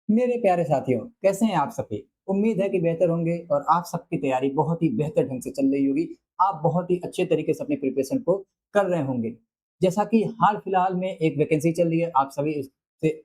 मेरे प्यारे साथियों, कैसे हैं आप सभी? उम्मीद है कि बेहतर होंगे और आप सबकी तैयारी बहुत ही बेहतर ढंग से चल रही होगी। आप बहुत ही अच्छे तरीके से अपनी प्रिपरेशन को कर रहे होंगे। जैसा कि हाल-फिलहाल में एक वैकेंसी चल रही है, आप सभी इससे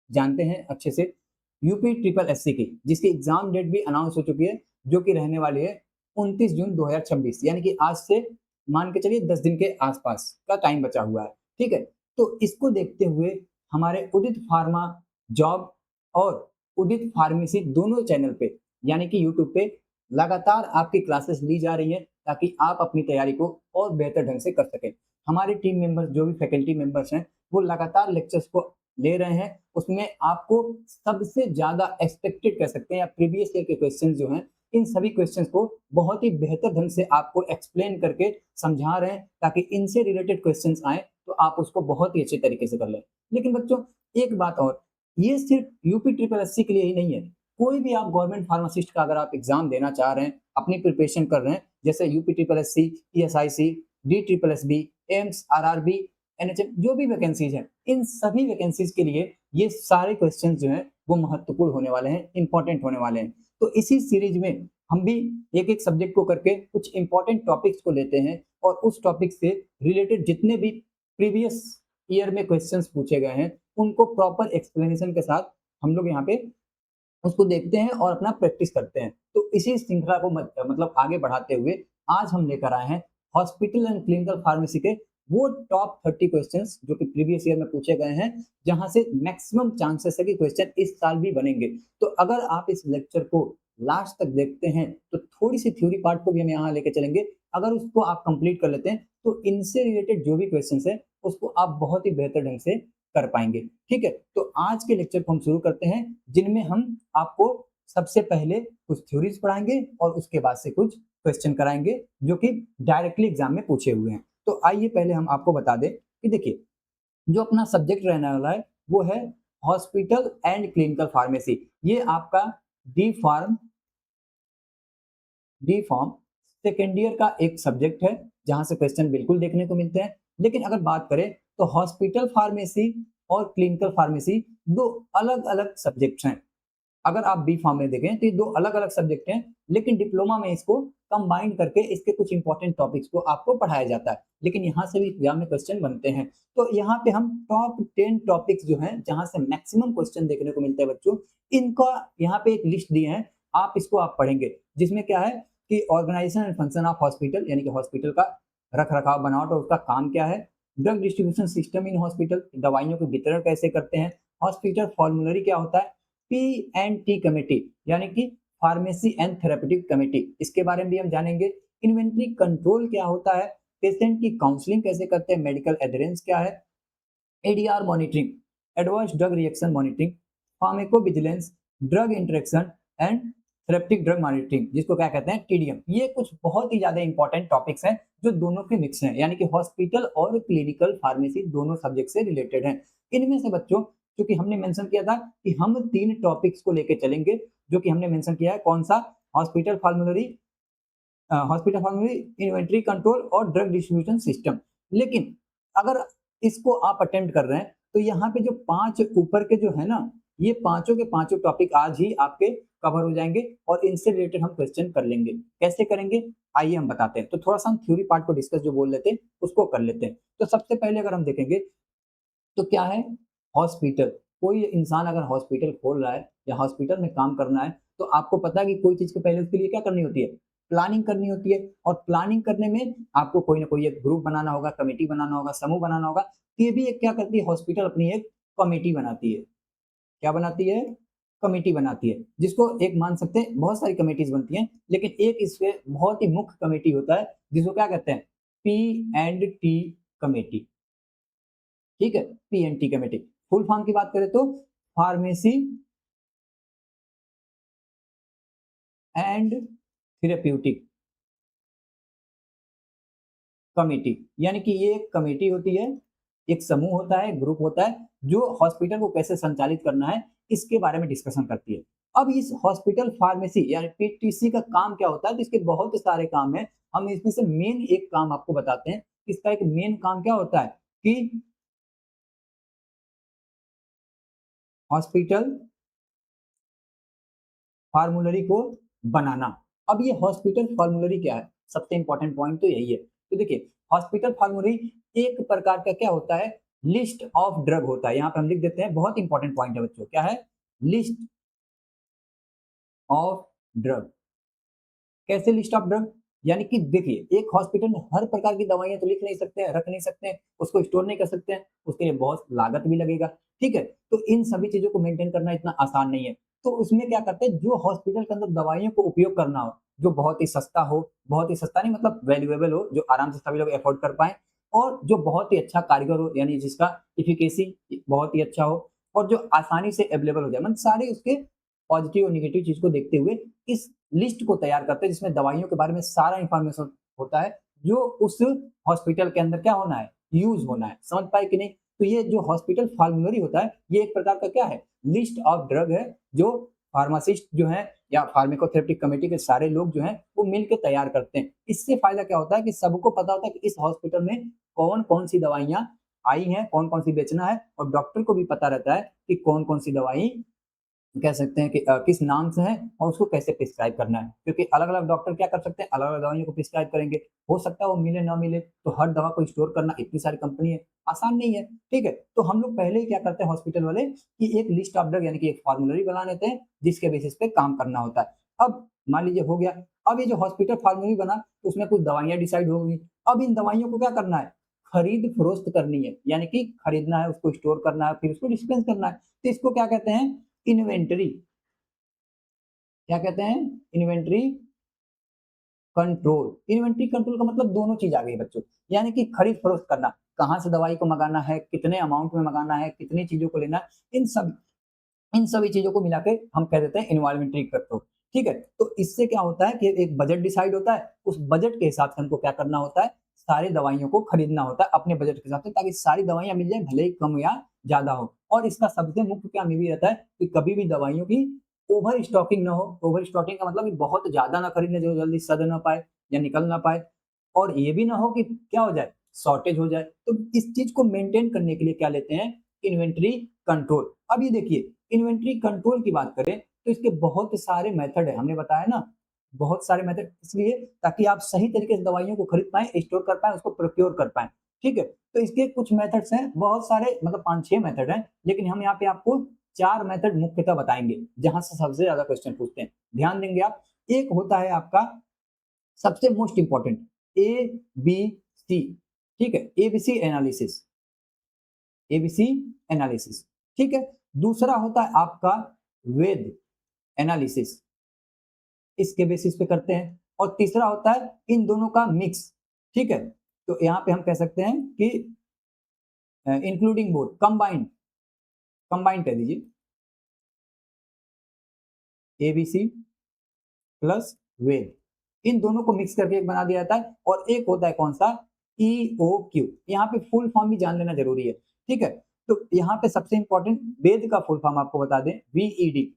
जानते हैं अच्छे से, यूपी ट्रिपल एससी की, जिसकी एग्ज़ाम डेट भी अनाउंस हो चुकी है, जो कि रहने वाली है 29 जून 2026, यानी कि आज से मान के चलिए 10 दिन के आस-पास का टाइम बचा हुआ है, ठीक है? तो इसको देखते हुए हमारे उदित फार्मा जॉब और उदित फार्मेसी दोनों चैनल पे यानी कि यूट्यूब पे लगातार आपकी क्लासेस ली जा रही हैं ताकि आप अपनी तैयारी को और बेहतर ढंग से कर सकें। हमारे टीम मेंबर्स जो भी फैकल्टी मेंबर्स हैं, वो लगातार लेक्चर्स को ले रहे हैं। उसमें आपको सबसे ज़्यादा एक्सपेक्टेड कह सकते हैं या प्रीवियस ईयर के क्वेश्चंस जो हैं, इन सभी क्वेश्चंस को बहुत ही बेहतर ढंग से आपको एक्सप्लेन करके समझा रहे हैं ताकि इनसे रिलेटेड क्वेश्चंस आएँ, तो आप उसको बहुत ही अच्छे तरीके से कर लें। लेकिन बच्चों, एक बात और, ये सिर्फ यूपी ट्रिपल एससी के लिए ही नहीं है। कोई भी आप गवर्नमेंट फार्मासिस्ट का अगर आप एग्जाम देना चाह रहे हैं, अपनी प्रिपरेशन कर रहे हैं, जैसे UP triple SC, ESIC, D triple SB, AIIMS, RRB, NHM, जो भी वैकेंसीज हैं, इन सभी वैकेंसीज के लिए ये सारे क्वेश्चन जो हैं वो महत्वपूर्ण होने वाले हैं, इंपॉर्टेंट होने वाले हैं। तो इसी सीरीज में हम भी एक एक सब्जेक्ट को करके कुछ इंपॉर्टेंट टॉपिक्स को लेते हैं और उस टॉपिक से रिलेटेड जितने भी प्रीवियस ईयर में क्वेश्चंस पूछे गए हैं, उनको प्रॉपर एक्सप्लेनेशन के साथ हम लोग यहाँ पे उसको देखते हैं और अपना प्रैक्टिस करते हैं। तो इसी श्रृंखला को मतलब आगे बढ़ाते हुए आज हम लेकर आए हैं हॉस्पिटल एंड क्लिनिकल फार्मेसी के वो टॉप 30 क्वेश्चंस जो कि प्रीवियस ईयर में पूछे गए हैं, जहाँ से मैक्सिमम चांसेस है कि क्वेश्चन इस साल भी बनेंगे। तो अगर आप इस लेक्चर को लास्ट तक देखते हैं, तो थोड़ी-सी थ्योरी पार्ट को भी हम यहाँ लेके चलेंगे। अगर उसको आप कंप्लीट कर लेते हैं, तो इनसे रिलेटेड जो भी क्वेश्चंस हैं, उसको आप बहुत ही बेहतर ढंग से कर पाएँगे। ठीक है? तो आज के लेक्चर को हम शुरू करते हैं, जिनमें हम आपको सबसे पहले कुछ थ्योरीज पढ़ाएँगे और उसके बाद से कुछ क्वेश्चन कराएँगे, जो कि डायरेक्टली एग्ज़ाम में पूछे हुए हैं। तो आइए पहले हम आपको बता दें कि देखिए, जो अपना सब्जेक्ट रहने वाला है, वो है हॉस्पिटल एंड क्लिनिकल फार्मेसी। ये आपका D pharm D form second year का एक सब्जेक्ट है, जहाँ से क्वेश्चन बिल्कुल देखने को मिलते हैं। लेकिन अगर बात करें तो हॉस्पिटल फार्मेसी और क्लिनिकल फार्मेसी 2 अलग-अलग सब्जेक्ट्स हैं। अगर आप बी फार्म में देखें तो ये 2 अलग-अलग सब्जेक्ट हैं, लेकिन डिप्लोमा में इसको कंबाइन करके इसके कुछ इंपॉर्टेंट टॉपिक्स को आपको पढ़ाया जाता है। लेकिन यहाँ से भी एग्जाम में क्वेश्चन बनते हैं। तो यहाँ पे हम टॉप 10 टॉपिक्स जो हैं, जहाँ से मैक्सिमम क्वेश्चन देखने को मिलता है बच्चों, इनका यहाँ पे एक लिस्ट दिए हैं। आप इसको आप पढ़ेंगे, जिसमें क्या है कि organisation and function of hospital, यानी कि हॉस्पिटल का रख-रखाव, बनावट और उसका काम क्या है? Drug distribution system in hospital, दवाइयों के वितरण कैसे करते हैं? हॉस्पिटल फॉर्मूलरी क्या होता है? पी एंड टी कमेटी, यानी कि फार्मेसी एंड थेरेपेटिक कमेटी, इसके बारे में भी हम जानेंगे। इन्वेंटरी कंट्रोल क्या होता है? पेशेंट की काउंसलिंग कैसे करते हैं? मेडिकल एडहेरेंस क्या है? ADR monitoring, adverse drug reaction monitoring, pharmacovigilance, drug interaction and therapeutic drug monitoring, जिसको क्या कहते हैं टीडीएम। ये कुछ बहुत ही ज्यादा इंपॉर्टेंट टॉपिक्स हैं जो दोनों के मिक्स हैं, यानी कि हॉस्पिटल और क्लिनिकल फार्मेसी दोनों सब्जेक्ट से रिलेटेड हैं। इनमें से बच्चों, क्योंकि हमने मेंशन किया था कि हम 3 टॉपिक्स को लेके चलेंगे, जो कि हमने मेंशन किया है, कौन सा? हॉस्पिटल फार्मेसी, इन्वेंटरी कंट्रोल और ड्रग डिस्ट्रीब्यूशन सिस्टम। लेकिन अगर इसको आप अटेम्प्ट कर रहे हैं, तो यहाँ पे जो 5 ऊपर के जो है ना, ये पाँचों के पाँचों टॉपिक आज ही आपके कवर हो जाएँगे और इनसे रिलेटेड हम क्वेश्चन कर लेंगे। कैसे करेंगे? आइए हम बताते हैं। तो थोड़ा-सा हम थ्योरी पार्ट को डिस्कस जो बोल लेते हैं, उसको कर लेते हैं। तो सबसे पहले अगर हम देखेंगे, तो क्या है हॉस्पिटल। कोई इंसान अगर हॉस्पिटल खोल रहा है या हॉस्पिटल में काम करना है, तो आपको पता है कि कोई चीज़ के पहले उसके लिए क्या करनी होती है? प्लानिंग करनी होती है और प्लानिंग करने में आपको कोई ना कोई एक ग्रुप बनाना होगा, कमिटी बनाना होगा, समूह बनाना होगा। तो ये भी एक क्या करती है हॉस्पिटल अपनी एक कमिटी बनाती है। क्या बनाती है? कमिटी बनाती है, जिसको एक मान सकते हैं बहुत सारी कमिटीज़ बनती हैं, लेकिन एक इससे बहुत ही मुख्य कमिटी होता है, जिसको क्या कहते हैं? P and T committee. ठीक है? PNT committee. फुल फॉर्म की बात करें तो फार्मेसी एंड थेरेप्यूटिक कमेटी, यानी कि ये एक कमेटी होती है, एक समूह होता है, ग्रुप होता है, जो हॉस्पिटल को कैसे संचालित करना है, इसके बारे में डिस्कशन करती है। अब इस हॉस्पिटल फार्मेसी यानी पीटीसी का काम क्या होता है? तो इसके बहुत सारे काम हैं। हम इसमें से मेन एक काम आपको बताते हैं। इसका एक मेन काम क्या होता है कि हॉस्पिटल फार्मूलरी को बनाना। अब ये हॉस्पिटल फार्मूलरी क्या है? सबसे इंपॉर्टेंट पॉइंट तो यही है। तो देखिए, हॉस्पिटल फार्मूलरी एक प्रकार का क्या होता है? लिस्ट ऑफ ड्रग होता है। यहाँ पे हम लिख देते हैं, बहुत इंपॉर्टेंट पॉइंट है बच्चों, क्या है? List of drug. कैसे लिस्ट ऑफ ड्रग? यानी कि देखिए, एक हॉस्पिटल में हर प्रकार की दवाइयाँ तो लिख नहीं सकते हैं, रख नहीं सकते हैं, उसको स्टोर नहीं कर सकते हैं, उसके लिए बहुत लागत भी लगेगा, ठीक है? तो इन सभी चीज़ों को मेंटेन करना इतना आसान नहीं है। तो उसमें क्या करते हैं, जो हॉस्पिटल के अंदर दवाइयों को उपयोग करना हो, जो बहुत ही सस्ता हो, बहुत ही सस्ता नहीं मतलब वैल्यूएबल हो, जो आराम से सभी लोग अफोर्ड कर पाएँ और जो बहुत ही अच्छा कारीगर हो, यानी जिसका एफिकेसी बहुत ही अच्छा हो और जो आसानी से अवेलेबल हो जाए, मतलब सारे उसके पॉजिटिव और नेगेटिव चीज़ को देखते हुए इस लिस्ट को तैयार करते हैं जिसमें दवाइयों के बारे में सारा इंफॉर्मेशन होता है जो उस हॉस्पिटल के अंदर क्या होना है, यूज होना है। समझ पाए कि नहीं? तो ये जो हॉस्पिटल फार्मूलरी होता है, ये एक प्रकार का क्या है, लिस्ट ऑफ ड्रग है जो फार्मासिस्ट जो है या फार्माकोथेरेपिक कमेटी के सारे लोग जो हैं वो मिलकर तैयार करते हैं। इससे फायदा क्या होता है कि सबको पता होता है कि इस हॉस्पिटल में कौन कौन सी दवाइयाँ आई हैं, कौन कौन सी बेचना है और डॉक्टर को भी पता रहता है कि कौन कौन सी दवाई कह सकते हैं कि किस नाम से है और उसको कैसे प्रिस्क्राइब करना है। क्योंकि अलग-अलग डॉक्टर क्या कर सकते हैं, अलग-अलग दवाइयों को प्रिस्क्राइब करेंगे। हो सकता है वो मिले ना मिले, तो हर दवा को स्टोर करना इतनी सारी कंपनी है, आसान नहीं है, ठीक है? तो हम लोग पहले ही क्या करते हैं हॉस्पिटल वाले कि एक लिस्ट ऑफ ड्रग यानी कि एक फार्मूलरी बना लेते हैं, जिसके बेसिस पे काम करना होता है। अब मान लीजिए हो गया, अब ये जो हॉस्पिटल फार्मूलरी बना, तो उसमें कुछ दवाइयाँ डिसाइड हो गई। अब इन दवाइयों को क्या करना है, खरीद-फरोख्त करनी है, यानी कि खरीदना है, उसको स्टोर करना है, फिर उसको डिस्पेंस करना है। तो इसको क्या कहते हैं, इन्वेंटरी। क्या कहते हैं? Inventory control. इन्वेंटरी कंट्रोल का मतलब दोनों चीज़ आ गई बच्चों, यानी कि खरीद-फरोख्त करना, कहाँ से दवाई को मँगाना है, कितने अमाउंट में मँगाना है, कितनी चीज़ों को लेना है, इन सभी चीज़ों को मिला के हम कह देते हैं इन्वेंटरी कंट्रोल, ठीक है? तो इससे क्या होता है कि एक बजट डिसाइड होता है, उस बजट के हिसाब से हमको क्या करना होता है, सारी दवाइयों को खरीदना होता है अपने बजट के हिसाब से ताकि सारी दवाइयाँ मिल जाएँ, भले ही कम या ज़्यादा हो। और इसका सबसे मुख्य काम ये भी रहता है कि कभी भी दवाइयों की ओवर स्टॉकिंग ना हो। ओवर स्टॉकिंग का मतलब कि बहुत ज़्यादा ना खरीद लें जो जल्दी सध ना पाए या निकल ना पाए और ये भी ना हो कि क्या हो जाए, शॉर्टेज हो जाए। तो इस चीज़ को मेंटेन करने के लिए क्या लेते हैं, इन्वेंटरी कंट्रोल। अब ये देखिए, इन्वेंटरी कंट्रोल की बात करें तो इसके बहुत सारे मेथड हैं, हमने बताया ना, बहुत सारे मेथड इसलिए ताकि आप सही तरीके से दवाइयों को खरीद पाएँ, स्टोर कर पाएँ, उसको प्रोक्योर कर पाएँ, ठीक है? तो इसके कुछ मेथड्स हैं, बहुत सारे मतलब 5-6 मेथड हैं, लेकिन हम यहाँ पे आपको 4 मेथड मुख्यतः बताएँगे, जहाँ से सबसे ज़्यादा क्वेश्चन पूछते हैं। ध्यान देंगे आप, एक होता है आपका सबसे मोस्ट इम्पोर्टेंट एबीसी, ठीक है? एबीसी एनालिसिस, एबीसी एनालिसिस, ठीक है? दूसरा होता है आपका वेद एनालिसिस, इसके बेसिस पे करते हैं और तीसरा होता है इन दोनों का मिक्स, ठीक है? तो यहाँ पे हम कह सकते हैं कि इंक्लूडिंग बोथ कंबाइंड, कंबाइंड कह दीजिए एबीसी प्लस वेद, इन दोनों को मिक्स करके एक बना दिया जाता है और एक होता है कौन सा, ईओक्यू। यहाँ पे फुल फॉर्म भी जान लेना जरूरी है, ठीक है? तो यहाँ पे सबसे इंपॉर्टेंट वेद का फुल फॉर्म आपको बता दें, वीईडी,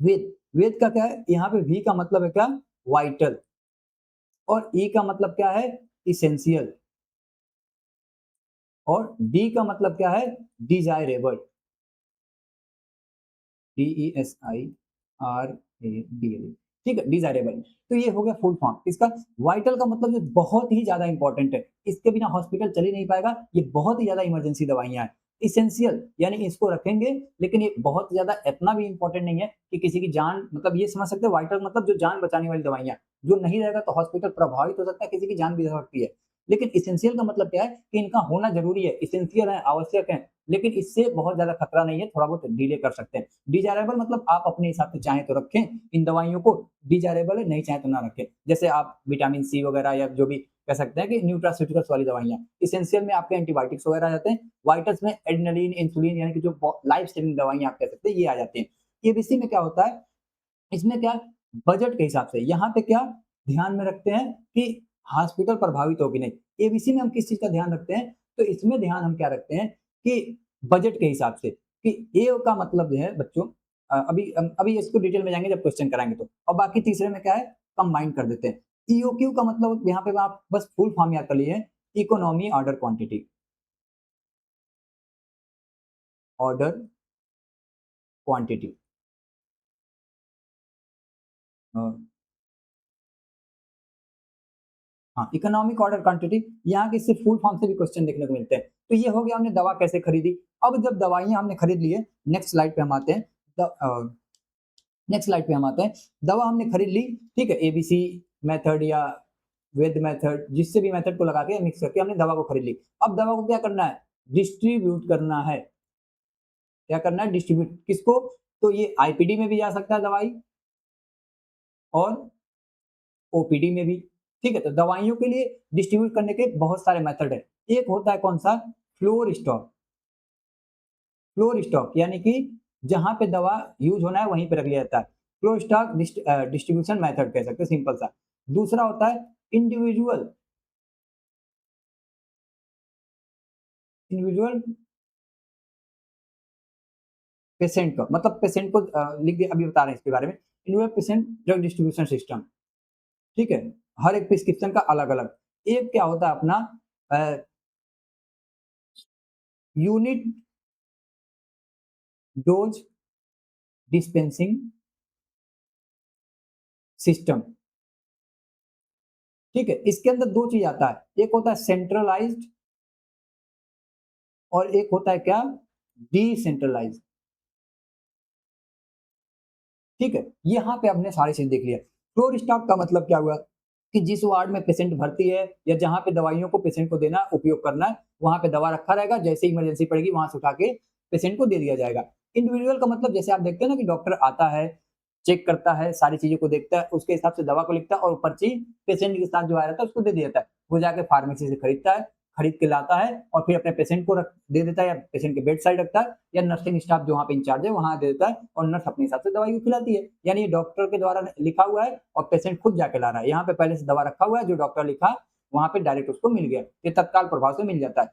वेद। वेद का क्या है, यहाँ पे वी का मतलब है क्या, वाइटल और ई का मतलब क्या है, इसेंशियल और डी का मतलब क्या है, डिजायरेबल, DESIRABL, ठीक है, डिजायरेबल। तो ये हो गया फुल फॉर्म इसका। वाइटल का मतलब जो बहुत ही ज्यादा इंपॉर्टेंट है, इसके बिना हॉस्पिटल चल ही नहीं पाएगा, ये बहुत ही ज्यादा इमरजेंसी दवाइयां हैं। इसेंशियल यानी इसको रखेंगे, लेकिन ये बहुत ज्यादा इतना भी इंपॉर्टेंट नहीं है कि किसी की जान, मतलब ये समझ सकते हैं वाइटल मतलब जो जान बचाने वाली दवाइयां, जो नहीं रहेगा तो हॉस्पिटल प्रभावित हो सकता है, किसी की जान भी जा सकती है। लेकिन इसेंशियल का मतलब क्या है कि इनका होना जरूरी है, इसेंशियल है, आवश्यक है, लेकिन इससे बहुत ज्यादा खतरा नहीं है, थोड़ा बहुत डिले कर सकते हैं। डिजायरेबल मतलब आप अपने हिसाब से चाहें तो रखें इन दवाइयों को, डिजायरेबल है नहीं चाहें तो ना रखें। जैसे आप विटामिन सी वगैरह या जो भी कह सकते हैं कि न्यूट्रास्यूटिकल्स वाली दवाइयाँ, इसेंशियल में आपके एंटीबायोटिक्स वगैरह आ जाते हैं, वाइटल्स में एड्रेनलिन, इंसुलिन यानी कि जो लाइफ सेविंग दवाइयाँ आप कह सकते हैं ये आ जाती हैं। एबीसी में क्या होता है, इसमें क्या बजट के हिसाब से यहाँ पे क्या ध्यान में रखते हैं कि हॉस्पिटल प्रभावित हो कि नहीं। एबीसी में हम किस चीज़ का ध्यान रखते हैं, तो इसमें ध्यान हम क्या रखते हैं कि बजट के हिसाब से कि ए का मतलब जो है बच्चों, अभी इसको डिटेल में जाएँगे जब क्वेश्चन कराएँगे तो। और बाकी तीसरे में क्या है, कंबाइन कर देते हैं। ईओक्यू का मतलब यहाँ पे आप बस फुल फॉर्म याद कर लीजिए, economy order quantity, order quantity, हाँ, इकोनॉमिक ऑर्डर क्वांटिटी, यहाँ के सिर्फ फुल फॉर्म से भी क्वेश्चन देखने को मिलते हैं। तो ये हो गया हमने दवा कैसे खरीदी। अब जब दवाइयाँ हमने खरीद ली है, नेक्स्ट स्लाइड पे हम आते हैं। नेक्स्ट स्लाइड पे हम आते हैं। दवा हमने खरीद ली, ठीक है, एबीसी मेथड या वैध मेथड, जिससे भी मेथड को लगा के मिक्स करके हमने दवा को खरीद ली। अब दवा को क्या करना है? डिस्ट्रीब्यूट करना है। क्या करना है? डिस्ट्रीब्यूट किसको? तो ये आईपीडी में भी जा सकता है दवाई और ओपीडी में भी, ठीक है। तो दवाइयों के लिए डिस्ट्रीब्यूट करने के बहुत सारे मेथड है। एक होता है कौन सा? Floor stock. फ्लोर स्टॉक यानी कि जहां पे दवा यूज होना है वहीं पे रख लिया जाता है। फ्लोर स्टॉक डिस्ट्रीब्यूशन मेथड कह सकते हैं, सिंपल सा। दूसरा होता है इंडिविजुअल इंडिविजुअल पेशेंट का मतलब पेशेंट को लिख दिया, अभी बता रहे हैं इसके बारे में। Individual patient drug distribution system, ठीक है। हर एक प्रिस्क्रिप्शन का अलग अलग। एक क्या होता है अपना यूनिट डोज डिस्पेंसिंग सिस्टम, ठीक है। इसके अंदर दो चीज आता है, एक होता है सेंट्रलाइज्ड और एक होता है क्या? डिसेंट्रलाइज्ड, ठीक है। यहाँ पे हमने सारी चीज देख लिया। फ्लोर स्टॉक का मतलब क्या हुआ कि जिस वार्ड में पेशेंट भर्ती है या जहां पे दवाइयों को पेशेंट को देना उपयोग करना है, वहां पे दवा रखा रहेगा, जैसे इमरजेंसी पड़ेगी वहां से उठा के पेशेंट को दे दिया जाएगा। इंडिविजुअल का मतलब जैसे आप देखते हैं ना कि डॉक्टर आता है, चेक करता है, सारी चीजों को देखता है, उसके हिसाब से दवा को लिखता है और पर्ची पेशेंट के साथ जो आया रहता है उसको दे दिया जाता है। वो जाके फार्मेसी से खरीदता है, खरीद के लाता है और फिर अपने पेशेंट को रख दे देता है, या पेशेंट के बेड साइड रखता है, या नर्सिंग स्टाफ जो वहाँ पे इंचार्ज है वहाँ दे देता है और नर्स अपने हिसाब से दवाई को खिलाती है। यानी ये डॉक्टर के द्वारा लिखा हुआ है और पेशेंट खुद जाके ला रहा है। यहाँ पे पहले से दवा रखा हुआ है, जो डॉक्टर लिखा वहाँ पे डायरेक्ट उसको मिल गया, ये तत्काल प्रभाव से मिल जाता है।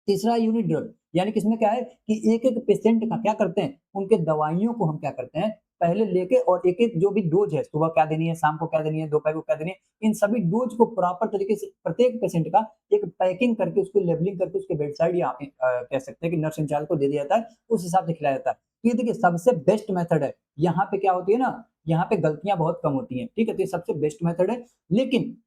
तीसरा यूनिट ड्रग, यानी कि इसमें क्या है कि एक-एक पेशेंट का क्या करते हैं, उनके दवाइयों को हम क्या करते हैं, पहले लेके और एक-एक जो भी डोज़ है, सुबह क्या देनी है, शाम को क्या देनी है, दोपहर को क्या देनी है, इन सभी डोज़ को प्रॉपर तरीके से प्रत्येक पेशेंट का एक पैकिंग करके उसको लेबलिंग करके उसके बेड साइड या कह सकते हैं कि नर्स इंचार्ज को दे दिया जाता है, उस हिसाब से खिलाया जाता है। तो ये देखिए सबसे बेस्ट मेथड है। यहाँ पे क्या होती है ना, यहाँ पे गलतियाँ बहुत कम होती हैं, ठीक है? तो ये सबसे बेस्ट मेथड है, लेकिन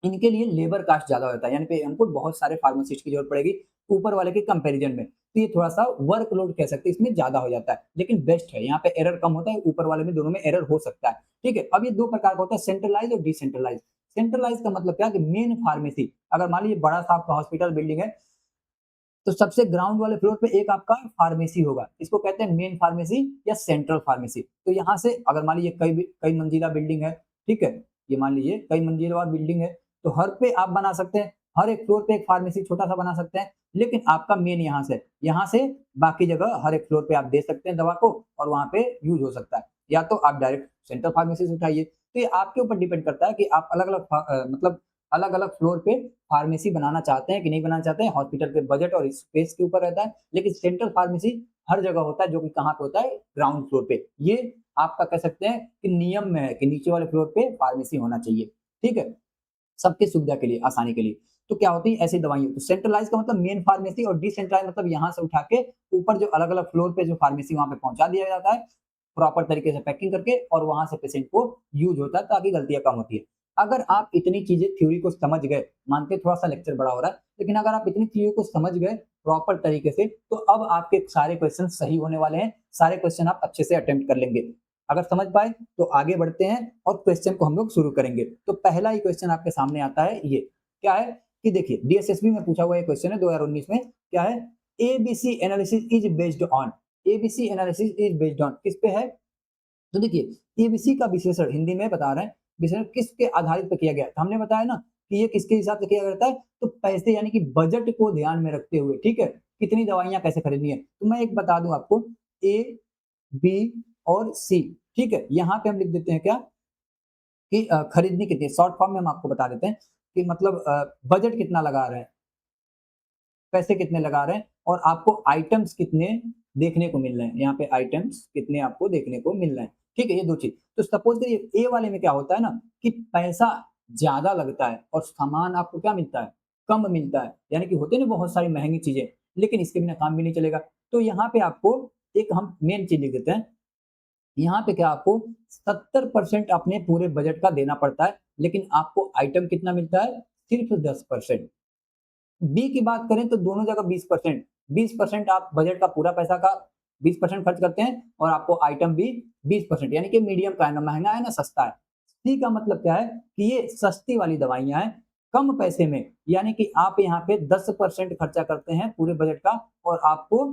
इनके लिए लेबर कास्ट ज़्यादा होता है, यानी पे हमको बहुत सारे फार्मासिस्ट की ज़रूरत पड़ेगी, ऊपर वाले के कंपैरिज़न में। तो ये थोड़ा-सा वर्कलोड कह सकते हैं, इसमें ज़्यादा हो जाता है, लेकिन बेस्ट है, यहाँ पे एरर कम होता है, ऊपर वाले में दोनों में एरर हो सकता है, ठीक है? अब ये 2 प्रकार का होता है, सेंट्रलाइज़ और डिसेंट्रलाइज़। सेंट्रलाइज़ का मतलब क्या है कि मेन फार्मेसी, अगर मान लीजिए बड़ा-सा आपका हॉस्पिटल बिल्डिंग है, तो सबसे ग्राउंड वाले फ्लोर पे एक आपका फार्मेसी होगा, इसको कहते हैं मेन फार्मेसी या सेंट्रल फार्मेसी। तो यहाँ से अगर मान लीजिए कई मंजिला बिल्डिंग है, ठीक है? ये मान लीजिए कई मंजिलवार बिल्डिंग है, तो हर पे आप बना सकते हैं, हर एक फ्लोर पे एक फार्मेसी छोटा-सा बना सकते हैं, लेकिन आपका मेन यहाँ से बाकी जगह हर एक फ्लोर पे आप दे सकते हैं दवा को और वहाँ पे यूज़ हो सकता है। या तो आप डायरेक्ट सेंट्रल फार्मेसी से उठाइए, तो ये आपके ऊपर डिपेंड करता है कि आप अलग-अलग मतलब अलग-अलग फ्लोर पे फार्मेसी बनाना चाहते हैं कि नहीं बनाना चाहते हैं, हॉस्पिटल के बजट और स्पेस के ऊपर रहता है। लेकिन सेंट्रल फार्मेसी हर जगह होता है, जो कि कहाँ पे होता है? ग्राउंड फ्लोर पे। ये आपका कह सकते हैं कि नियम में है कि नीचे वाले फ्लोर पे फार्मेसी होना चाहिए, ठीक है? सबकी सुविधा के लिए, आसानी के लिए। तो क्या होती है ऐसी दवाइयाँ, तो सेंट्रलाइज़ का मतलब मेन फार्मेसी और डिसेंट्रलाइज़ मतलब यहाँ से उठा के ऊपर जो अलग-अलग फ्लोर पे जो फार्मेसी वहाँ पे पहुँचा दिया जाता है, प्रॉपर तरीके से पैकिंग करके और वहाँ से पेशेंट को यूज़ होता है ताकि गलतियाँ कम होती है। अगर आप इतनी चीज़ें थ्योरी को समझ गए, मानते हैं थोड़ा-सा लेक्चर बड़ा हो रहा है, लेकिन अगर आप इतनी चीज़ों को समझ गए प्रॉपर तरीके से, तो अब आपके सारे क्वेश्चन सही होने वाले हैं, सारे क्वेश्चन आप अच्छे से अटेम्प्ट कर लेंगे। अगर समझ पाए तो आगे बढ़ते हैं और क्वेश्चन को हम लोग शुरू करेंगे। तो पहला ही क्वेश्चन आपके सामने आता है ये, क्या है कि देखिए डीएसएसबी में पूछा हुआ ये क्वेश्चन है 2019 में, क्या है? ABC analysis is based on, ABC analysis is based on किस पे है? तो देखिए एबीसी का विश्लेषण हिंदी में बता रहे हैं, विश्लेषण किसके आधारित पे किया गया है? तो हमने बताया ना कि ये किसके हिसाब से किया जाता है, तो पैसे यानी कि बजट को ध्यान में रखते हुए, ठीक है? कितनी दवाइयाँ कैसे खरीदनी है? तो मैं एक बता दूँ आपको, ए, बी और सी, ठीक है? यहाँ पे हम लिख देते हैं क्या कि खरीदनी कितनी है, शॉर्ट फॉर्म में हम आपको बता देते हैं कि मतलब बजट कितना लगा रहे हैं, पैसे कितने लगा रहे हैं और आपको आइटम्स कितने देखने को मिल रहे हैं। यहाँ पे आइटम्स कितने आपको देखने को मिल रहे हैं, ठीक है? ये 2 चीज़। तो सपोज़ करिए ए वाले में क्या होता है ना कि पैसा ज़्यादा लगता है और सामान आपको क्या मिलता है? कम मिलता है। यानी कि होती है ना बहुत सारी महँगी चीज़ें, लेकिन इसके बिना काम भी नहीं चलेगा। तो यहाँ पे आपको एक हम मेन चीज़ लिख देते हैं, यहाँ पे क्या आपको 70% अपने पूरे बजट का देना पड़ता है, लेकिन आपको आइटम कितना मिलता है? सिर्फ 10%। बी की बात करें तो दोनों जगह 20%, 20% आप बजट का पूरा पैसा का 20% खर्च करते हैं और आपको आइटम भी 20%, यानी कि मीडियम का है, ना महंगा है ना सस्ता है। सी का मतलब क्या है कि ये सस्ती वाली दवाइयां हैं, कम पैसे में, यानी कि आप यहाँ पे 10% खर्चा करते हैं पूरे बजट का और आपको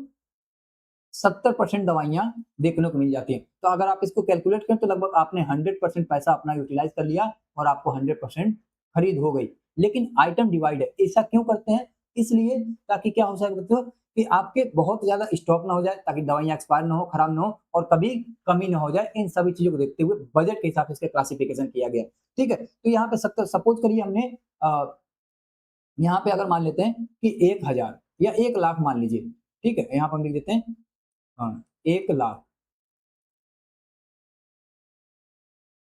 70% दवाइयाँ देखने को मिल जाती हैं। तो अगर आप इसको कैलकुलेट करें तो लगभग आपने 100% पैसा अपना यूटिलाइज़ कर लिया और आपको 100% खरीद हो गई। लेकिन आइटम डिवाइड है, ऐसा क्यों करते हैं? इसलिए ताकि क्या हो सके बच्चों कि आपके बहुत ज़्यादा स्टॉक ना हो जाए, ताकि दवाइयाँ एक्सपायर ना हो, खराब ना हो और कभी कमी ना हो जाए। इन सभी चीज़ों को देखते हुए बजट के हिसाब से इसका क्लासिफिकेशन किया गया है। ठीक है? तो यहाँ पे सपोज़ करिए हमने अ, यहाँ पे अगर मान लेते हैं कि 1000 या 1 लाख मान लीजिए, ठीक है? यहाँ पे हम लिख देते हैं 1 लाख,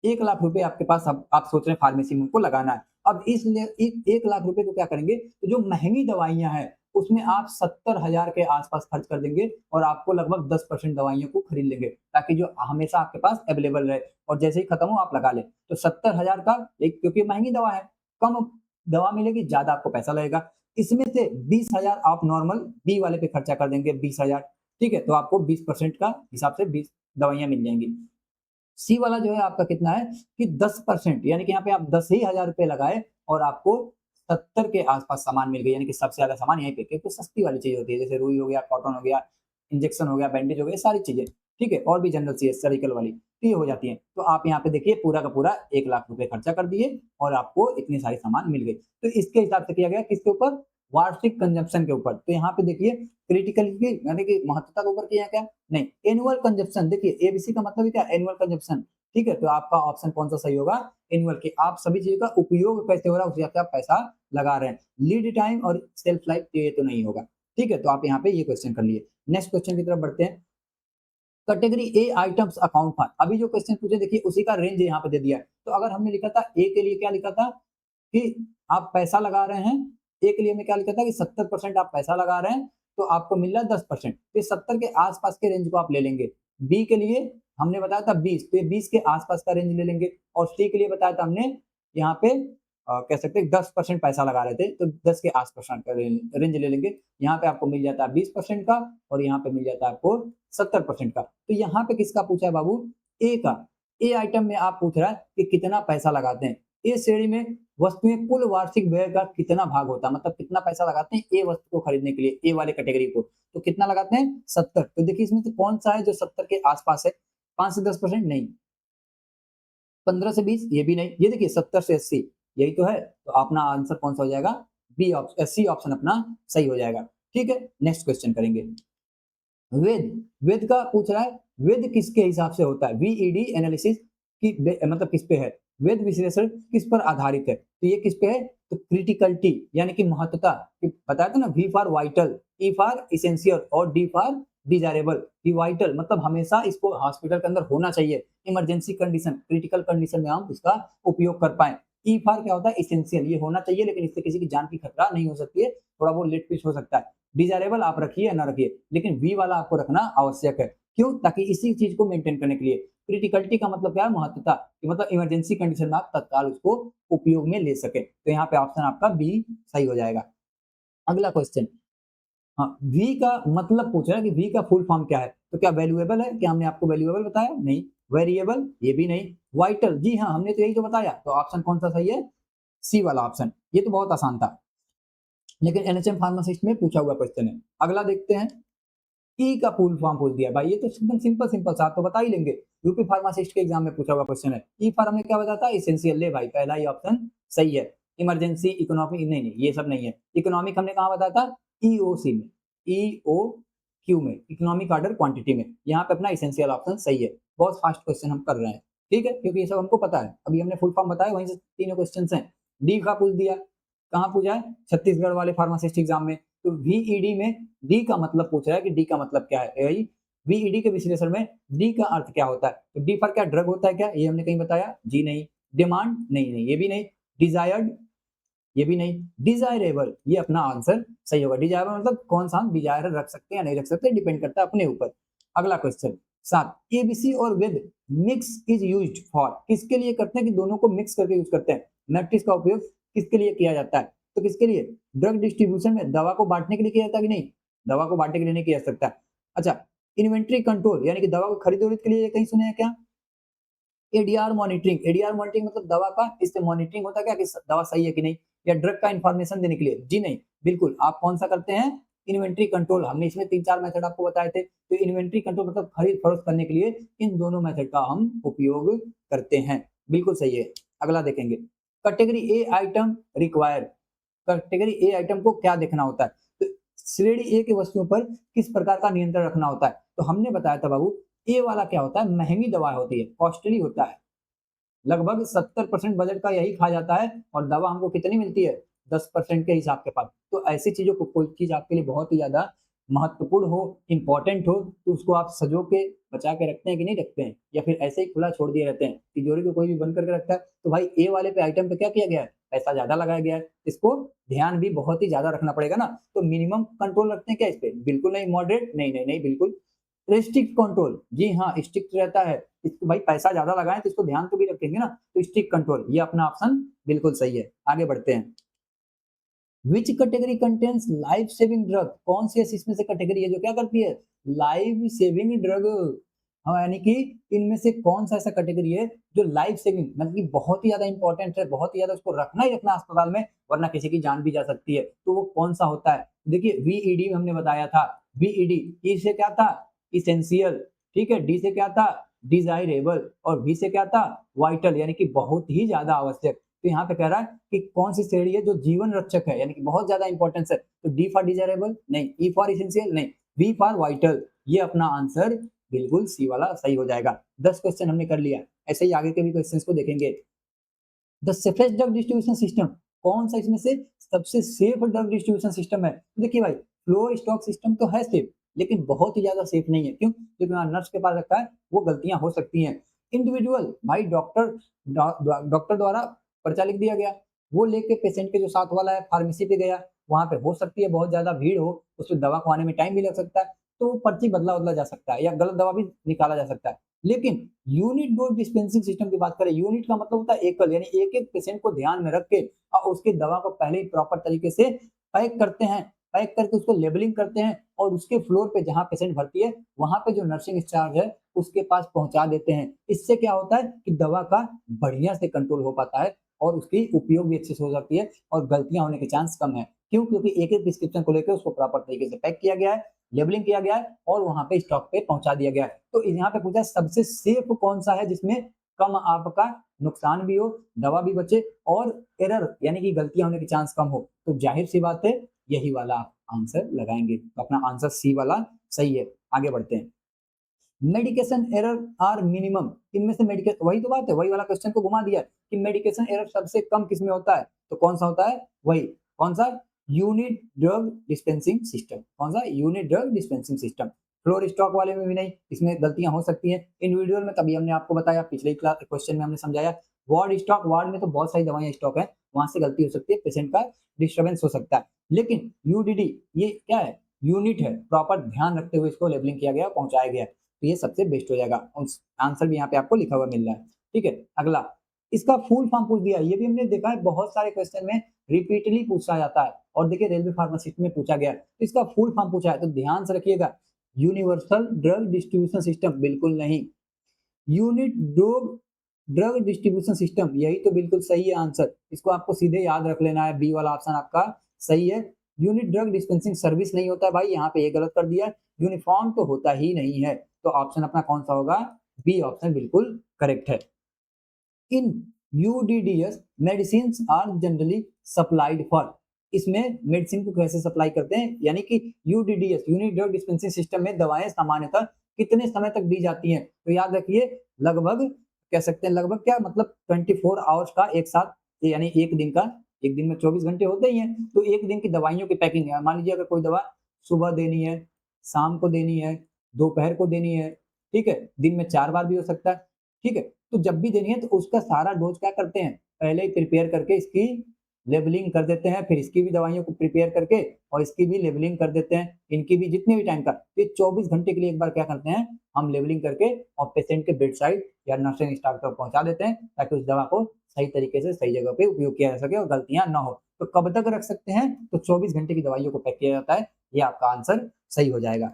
1 लाख रुपए आपके पास, अब आप सोच रहे हैं फार्मेसी में उनको लगाना है। अब इसलिए 1 लाख रुपए को क्या करेंगे, तो जो महँगी दवाइयाँ हैं, उसमें आप 70,000 के आस-पास खर्च कर देंगे और आपको लगभग 10% दवाइयों को खरीद लेंगे, ताकि जो हमेशा आपके पास अवेलेबल रहे और जैसे ही खत्म हो आप लगा लें। तो 70,000 का एक, क्योंकि महँगी दवा है, कम दवा मिलेगी, ज़्यादा आपको पैसा लगेगा। इसमें से 20,000 आप नॉर्मल बी वाले पे खर्चा कर देंगे, 20,000, ठीक है? तो आपको 20% का हिसाब से 20 दवाइयाँ मिल जाएँगी। सी वाला जो है आपका कितना है कि 10%, यानी कि यहाँ पे आप 10 ही हज़ार रुपए लगाए और आपको 70 के आस-पास सामान मिल गई, यानी कि सबसे ज़्यादा सामान यहीं पे, क्योंकि सस्ती वाली चीज़ होती है, जैसे रुई हो गया, कॉटन हो गया, इंजेक्शन हो गया, बैंडेज हो गया, ये सारी चीज़ें, ठीक है? और भी जनरल सी है, सर्जिकल वाली, तो ये हो जाती हैं। तो आप यहाँ पे देखिए पूरा का पूरा 1 लाख रुपए खर्चा कर दिए और आपको इतनी सारी सामान मिल गई। तो इसके हिसाब से किया गया किसके ऊपर? वार्षिक कंजम्पशन के ऊपर। तो यहाँ पे देखिए क्रिटिकल की यानी कि महत्वता के ऊपर किया क्या? नहीं, एनुअल कंजम्पशन, देखिए एबीसी का मतलब है क्या? एनुअल कंजम्पशन, ठीक है? तो आपका ऑप्शन कौन-सा सही होगा? एनुअल के, आप सभी चीज़ों का उपयोग कैसे हो रहा है उस हिसाब से आप पैसा लगा रहे हैं। लीड टाइम और शेल्फ लाइफ ये तो नहीं होगा, ठीक है? तो आप यहाँ पे ये क्वेश्चन कर लिए। नेक्स्ट क्वेश्चन की तरफ बढ़ते हैं। Category A items account for, अभी जो क्वेश्चन पूछे देखिए उसी का रेंज यहाँ पे दे दिया है। तो अगर हमने लिखा था ए के लिए क्या लिखा था कि आप पैसा लगा रहे हैं, ए के लिए हमने क्या लिखा था कि 70% आप पैसा लगा रहे हैं, तो आपको मिल रहा है 10%। तो 70 के आस-पास के रेंज को आप ले लेंगे। बी के लिए हमने बताया था 20, तो ये 20 के आस-पास का रेंज ले लेंगे और सी के लिए बताया था हमने यहाँ पे कह सकते हैं 10% पैसा लगा रहे थे, तो 10 के आस-पास का रेंज ले लेंगे। यहाँ पे आपको मिल जाता है 20% का और यहाँ पे मिल जाता है आपको 70% का। तो यहाँ पे किसका पूछा है बाबू? ए का। ए आइटम में आप पूछ रहा है कि कितना पैसा लगाते हैं। ए श्रेणी में वस्तुएँ कुल वार्षिक व्यय का कितना भाग होता है? मतलब कितना पैसा लगाते हैं ए वस्तु को खरीदने के लिए, ए वाले कैटेगरी को। तो कितना लगाते हैं? 70। तो देखिए इसमें से कौन-सा है जो 70 के आस-पास है? 5 से 10% नहीं, 15 से 20 ये भी नहीं, ये देखिए 70 से 80 यही तो है। तो अपना आंसर कौन-सा हो जाएगा? सी ऑप्शन अपना सही हो जाएगा। ठीक है? नेक्स्ट क्वेश्चन करेंगे। वेद, वेद का पूछ रहा है, वेद किसके हिसाब से होता है? वीईडी एनालिसिस की मतलब किस पे है? वेद विश्लेषण किस पर आधारित है? तो ये किस पे है? तो क्रिटिकलिटी यानी कि महत्वता, कि बताया था ना, V for vital, E for essential और डी फॉर डिजायरेबल। कि वाइटल मतलब हमेशा इसको हॉस्पिटल के अंदर होना चाहिए, इमरजेंसी कंडीशन, क्रिटिकल कंडीशन में हम इसका उपयोग कर पाए। ई फॉर क्या होता है? एसेंशियल, ये होना चाहिए लेकिन इससे किसी की जान की खतरा नहीं हो सकती है, थोड़ा बहुत लेट पीट हो सकता है। डिजायरेबल आप रखिए या ना रखिए, लेकिन वी वाला आपको रखना आवश्यक है। क्यों? ताकि इसी चीज को मेंटेन करने के लिए। क्रिटिकलिटी का मतलब क्या है? महत्वता, कि मतलब इमरजेंसी कंडीशन में आप तत्काल उसको उपयोग में ले सके। तो यहाँ पे ऑप्शन आपका बी सही हो जाएगा। अगला क्वेश्चन, हाँ, वी का मतलब पूछ रहा है कि वी का फुल फॉर्म क्या है? तो क्या वैल्यूएबल है? क्या हमने आपको वैल्यूएबल बताया? नहीं। वेरिएबल? ये भी नहीं। वाइटल? जी हाँ, हमने तो यही तो बताया। तो ऑप्शन कौन सा सही है? सी वाला ऑप्शन। ये तो बहुत आसान था, लेकिन एनएचएम फार्मासिस्ट में पूछा हुआ क्वेश्चन है। अगला देखते हैं। ई का फुल फॉर्म पूछ दिया भाई, ये तो एकदम सिंपल सिंपल सा, आप तो बता ही लेंगे। यूपी फार्मासिस्ट के एग्जाम में पूछा हुआ क्वेश्चन है। ई फॉर हमने क्या बताया था? एसेंशियल। ले भाई, पहला ही ऑप्शन सही है। इमरजेंसी, इकोनॉमिक, नहीं नहीं ये सब नहीं है। इकोनॉमिक हमने कहा बताया था? ईओसी में, ईओक्यू में, इकोनॉमिक ऑर्डर क्वांटिटी में। यहाँ पे अपना एसेंशियल ऑप्शन सही है। बहुत फास्ट क्वेश्चन हम कर रहे हैं, ठीक है, क्योंकि ये सब हमको पता है। अभी हमने फुल फॉर्म बताया, वहीं से तीनों क्वेश्चन हैं। डी का पूछ दिया, कहाँ पूछा है? छत्तीसगढ़ वाले फार्मासिस्ट एग्जाम में। तो वीईडी में डी का मतलब पूछ रहा है कि डी का मतलब क्या है? भाई वीईडी के विश्लेषण में डी का अर्थ क्या होता है? तो डी पर क्या ड्रग होता है क्या? ये हमने कहीं बताया? जी नहीं। डिमांड? नहीं नहीं ये भी नहीं। डिजायर्ड? ये भी नहीं। डिजायरेबल? ये अपना आंसर सही होगा। डिजायरेबल मतलब कौन सा हम डिजायर रख सकते हैं या नहीं रख सकते, डिपेंड करता है अपने ऊपर। अगला क्वेश्चन, साथ एबीसी और with mix is used for, किसके लिए करते हैं कि दोनों को मिक्स करके यूज करते हैं। मैट्रिक्स का उपयोग किसके लिए किया जाता है, तो किसके लिए, ड्रग डिस्ट्रीब्यूशन में दवा को बांटने के लिए किया जाता है कि नहीं, दवा को बांटने के लिए नहीं किया जा सकता। अच्छा, इन्वेंट्री कंट्रोल यानी कि दवा को खरीद के लिए कहीं सुने हैं क्या। एडीआर मॉनिटरिंग, एडीआर मॉनिटरिंग मतलब दवा का इससे मॉनिटरिंग होता है क्या कि दवा सही है कि नहीं, या ड्रग का इंफॉर्मेशन देने के लिए, जी नहीं, बिल्कुल आप कौन सा करते हैं, इन्वेंट्री कंट्रोल। हमने इसमें 3-4 मेथड आपको बताए थे, तो इन्वेंट्री कंट्रोल मतलब खरीद फरोख्त करने के लिए इन दोनों मेथड का हम उपयोग करते हैं, बिल्कुल सही है। अगला देखेंगे, category A item require, category A item को क्या देखना होता है, तो श्रेणी ए की वस्तुओं पर किस प्रकार का नियंत्रण रखना होता है, तो हमने बताया था बाबू, ए वाला क्या होता है, महंगी दवा होती है, कॉस्टली होता है, लगभग 70% बजट का यही खा जाता है, और दवा हमको कितनी मिलती है, 10% के हिसाब के पास। तो ऐसी चीजों को, कोई चीज आपके लिए बहुत ही ज्यादा महत्वपूर्ण हो, इंपॉर्टेंट हो, तो उसको आप सजो के बचा के रखते हैं कि नहीं रखते हैं, या फिर ऐसे ही खुला छोड़ दिए रहते हैं, तिजोरी को कोई भी बंद करके रखता है। तो भाई ए वाले पे आइटम पे क्या किया गया है, पैसा ज्यादा लगाया गया है, इसको ध्यान भी बहुत ही ज्यादा रखना पड़ेगा ना। तो मिनिमम कंट्रोल रखते हैं क्या इस पे, बिल्कुल नहीं, मॉडरेट नहीं नहीं नहीं बिल्कुल, स्ट्रिक्ट कंट्रोल, जी हाँ स्ट्रिक्ट रहता है, इसको भाई पैसा ज्यादा लगाएं तो इसको ध्यान तो भी रखेंगे ना, तो स्ट्रिक्ट कंट्रोल ये अपना ऑप्शन बिल्कुल सही है। आगे बढ़ते हैं, which category contains life saving drug, कौन सी ऐसी इसमें से कैटेगरी है जो क्या करती है, लाइफ सेविंग ड्रग। हाँ यानी कि इनमें से कौन सा ऐसा कैटेगरी है जो लाइफ सेविंग मतलब कि बहुत ही ज्यादा इंपॉर्टेंट है, बहुत ही ज्यादा उसको रखना ही रखना अस्पताल में, वरना किसी की जान भी जा सकती है, तो वो कौन सा होता है। देखिए वीईडी हमने बताया था, वीईडी, ई से क्या था, इसेंशियल, ठीक है, डी से क्या था, डिजायरेबल, और वी से क्या था, वाइटल, यानी कि बहुत ही ज्यादा आवश्यक। तो यहाँ पे कह रहा है कि कौन सी श्रेणी है जो जीवन रक्षक है, यानी कि बहुत ज्यादा इंपॉर्टेंस है, तो डी फॉर डिजायरेबल नहीं, ई फॉर इसेंशियल नहीं, वी फॉर वाइटल, ये अपना आंसर बिल्कुल सी वाला सही हो जाएगा। 10 क्वेश्चन हमने कर लिया, ऐसे ही आगे के भी क्वेश्चंस को देखेंगे। The safest drug distribution system, कौन सा इसमें से सबसे सेफ ड्रग डिस्ट्रीब्यूशन सिस्टम है, तो देखिए भाई फ्लो स्टॉक सिस्टम तो है सेफ, लेकिन बहुत ही ज्यादा सेफ नहीं है, क्यों, क्योंकि वहाँ नर्स के पास रखा है, वो गलतियां हो सकती हैं। इंडिविजुअल भाई डॉक्टर द्वारा पर्चा लिख दिया गया, वो लेके पेशेंट के जो साथ वाला है फार्मेसी पे गया, वहां पे हो सकती है बहुत ज्यादा भीड़ हो, उसमें दवा को आने में टाइम भी लग सकता है, तो पर्ची बदला बदला जा सकता है, या गलत दवा भी निकाला जा सकता है। लेकिन यूनिट डोज डिस्पेंसिंग सिस्टम की बात करें, यूनिट का मतलब होता है एकल, यानी एक एक पेशेंट को ध्यान में रख के और उसकी दवा को पहले ही प्रॉपर तरीके से पैक करते हैं, पैक करके उसको लेबलिंग करते हैं, और उसके फ्लोर पे जहां पेशेंट भर्ती है वहां पे जो नर्सिंग इंचार्ज है उसके पास पहुंचा देते हैं। इससे क्या होता है कि दवा का बढ़िया से कंट्रोल हो पाता है, और उसकी उपयोग भी अच्छे से हो जाती है, और गलतियां होने के चांस कम है। क्यों, क्योंकि एक एक प्रिस्क्रिप्शन को लेकर उसको प्रॉपर तरीके से पैक किया गया है, लेबलिंग किया गया है, और वहां पे स्टॉक पे पहुंचा दिया गया है। तो यहाँ पे पूछा सबसे सेफ कौन सा है जिसमें कम आपका नुकसान भी हो, दवा भी बचे, और एरर यानी कि गलतियां होने के चांस कम हो, तो जाहिर सी बात है यही वाला आप आंसर लगाएंगे, तो अपना आंसर सी वाला सही है। आगे बढ़ते हैं, मेडिकेशन एरर आर मिनिमम, इनमें से मेडिकेशन, वही तो बात है, वही वाला क्वेश्चन को घुमा दिया कि मेडिकेशन एरर सबसे कम किसमें होता है, तो कौन सा होता है, वही कौन सा, यूनिट ड्रग डिस्पेंसिंग सिस्टम, कौन सा, unit drug dispensing system. Floor stock वाले में भी नहीं, इसमें गलतियां हो सकती हैं। इंडिविजुअल में तभी हमने आपको बताया, पिछले क्लास क्वेश्चन में हमने समझाया। वार्ड स्टॉक, वार्ड में तो बहुत सारी दवाइयां स्टॉक है, वहां से गलती हो सकती है, पेशेंट का डिस्टर्बेंस हो सकता है। लेकिन यूडीडी ये क्या है, यूनिट है, प्रॉपर ध्यान रखते हुए इसको लेबलिंग किया गया, पहुंचाया गया, तो ये सबसे बेस्ट हो जाएगा। आंसर भी यहाँ पे आपको लिखा हुआ मिल रहा है, ठीक है। अगला, इसका फुल फॉर्म पूछ दिया, ये भी हमने देखा है बहुत सारे क्वेश्चन में रिपीटली पूछा जाता है, और देखिए रेलवे फार्मासिस्ट में पूछा गया, तो इसका फुल फॉर्म पूछा है, तो ध्यान से रखिएगा, यूनिवर्सल ड्रग डिस्ट्रीब्यूशन सिस्टम बिल्कुल नहीं, unit drug drug distribution system, यही तो बिल्कुल सही है आंसर, इसको आपको सीधे याद रख लेना है, बी वाला ऑप्शन आपका सही है। यूनिट ड्रग डिस्पेंसिंग सर्विस नहीं होता भाई, यहाँ पे ये गलत कर दिया, यूनिफॉर्म तो होता ही नहीं है, तो ऑप्शन अपना कौन सा होगा, बी ऑप्शन बिल्कुल करेक्ट है। In UDDS medicine are generally supplied for, इसमें मेडिसिन को कैसे सप्लाई करते हैं, यानी कि UDDS unit drug dispensing system में दवाएं सामान्यतः कितने समय तक दी जाती हैं, तो याद रखिए लगभग, कह सकते हैं लगभग क्या मतलब 24 आवर्स का एक साथ, यानी एक दिन का, एक दिन में 24 घंटे होते ही हैं, तो एक दिन की दवाइयों की पैकिंग है, मान लीजिए अगर कोई दवा सुबह देनी है, शाम को देनी है, दोपहर को देनी है, ठीक है, दिन में 4 बार भी हो सकता है, ठीक है, तो जब भी देनी है तो उसका सारा डोज क्या करते हैं, पहले ही प्रिपेयर करके इसकी लेबलिंग कर देते हैं, फिर इसकी भी दवाइयों को प्रिपेयर करके और इसकी भी लेबलिंग कर देते हैं, इनकी भी जितने भी टाइम का, ये 24 घंटे के लिए एक बार क्या करते हैं, हम लेबलिंग करके और पेशेंट के बेड साइड या नर्सिंग स्टाफ तक पहुँचा देते हैं, ताकि उस दवा को सही तरीके से सही जगह पे उपयोग किया जा सके और गलतियाँ ना हो। तो कब तक रख सकते हैं? तो 24 घंटे की दवाइयों को पैक किया जाता है, ये आपका आंसर सही हो जाएगा।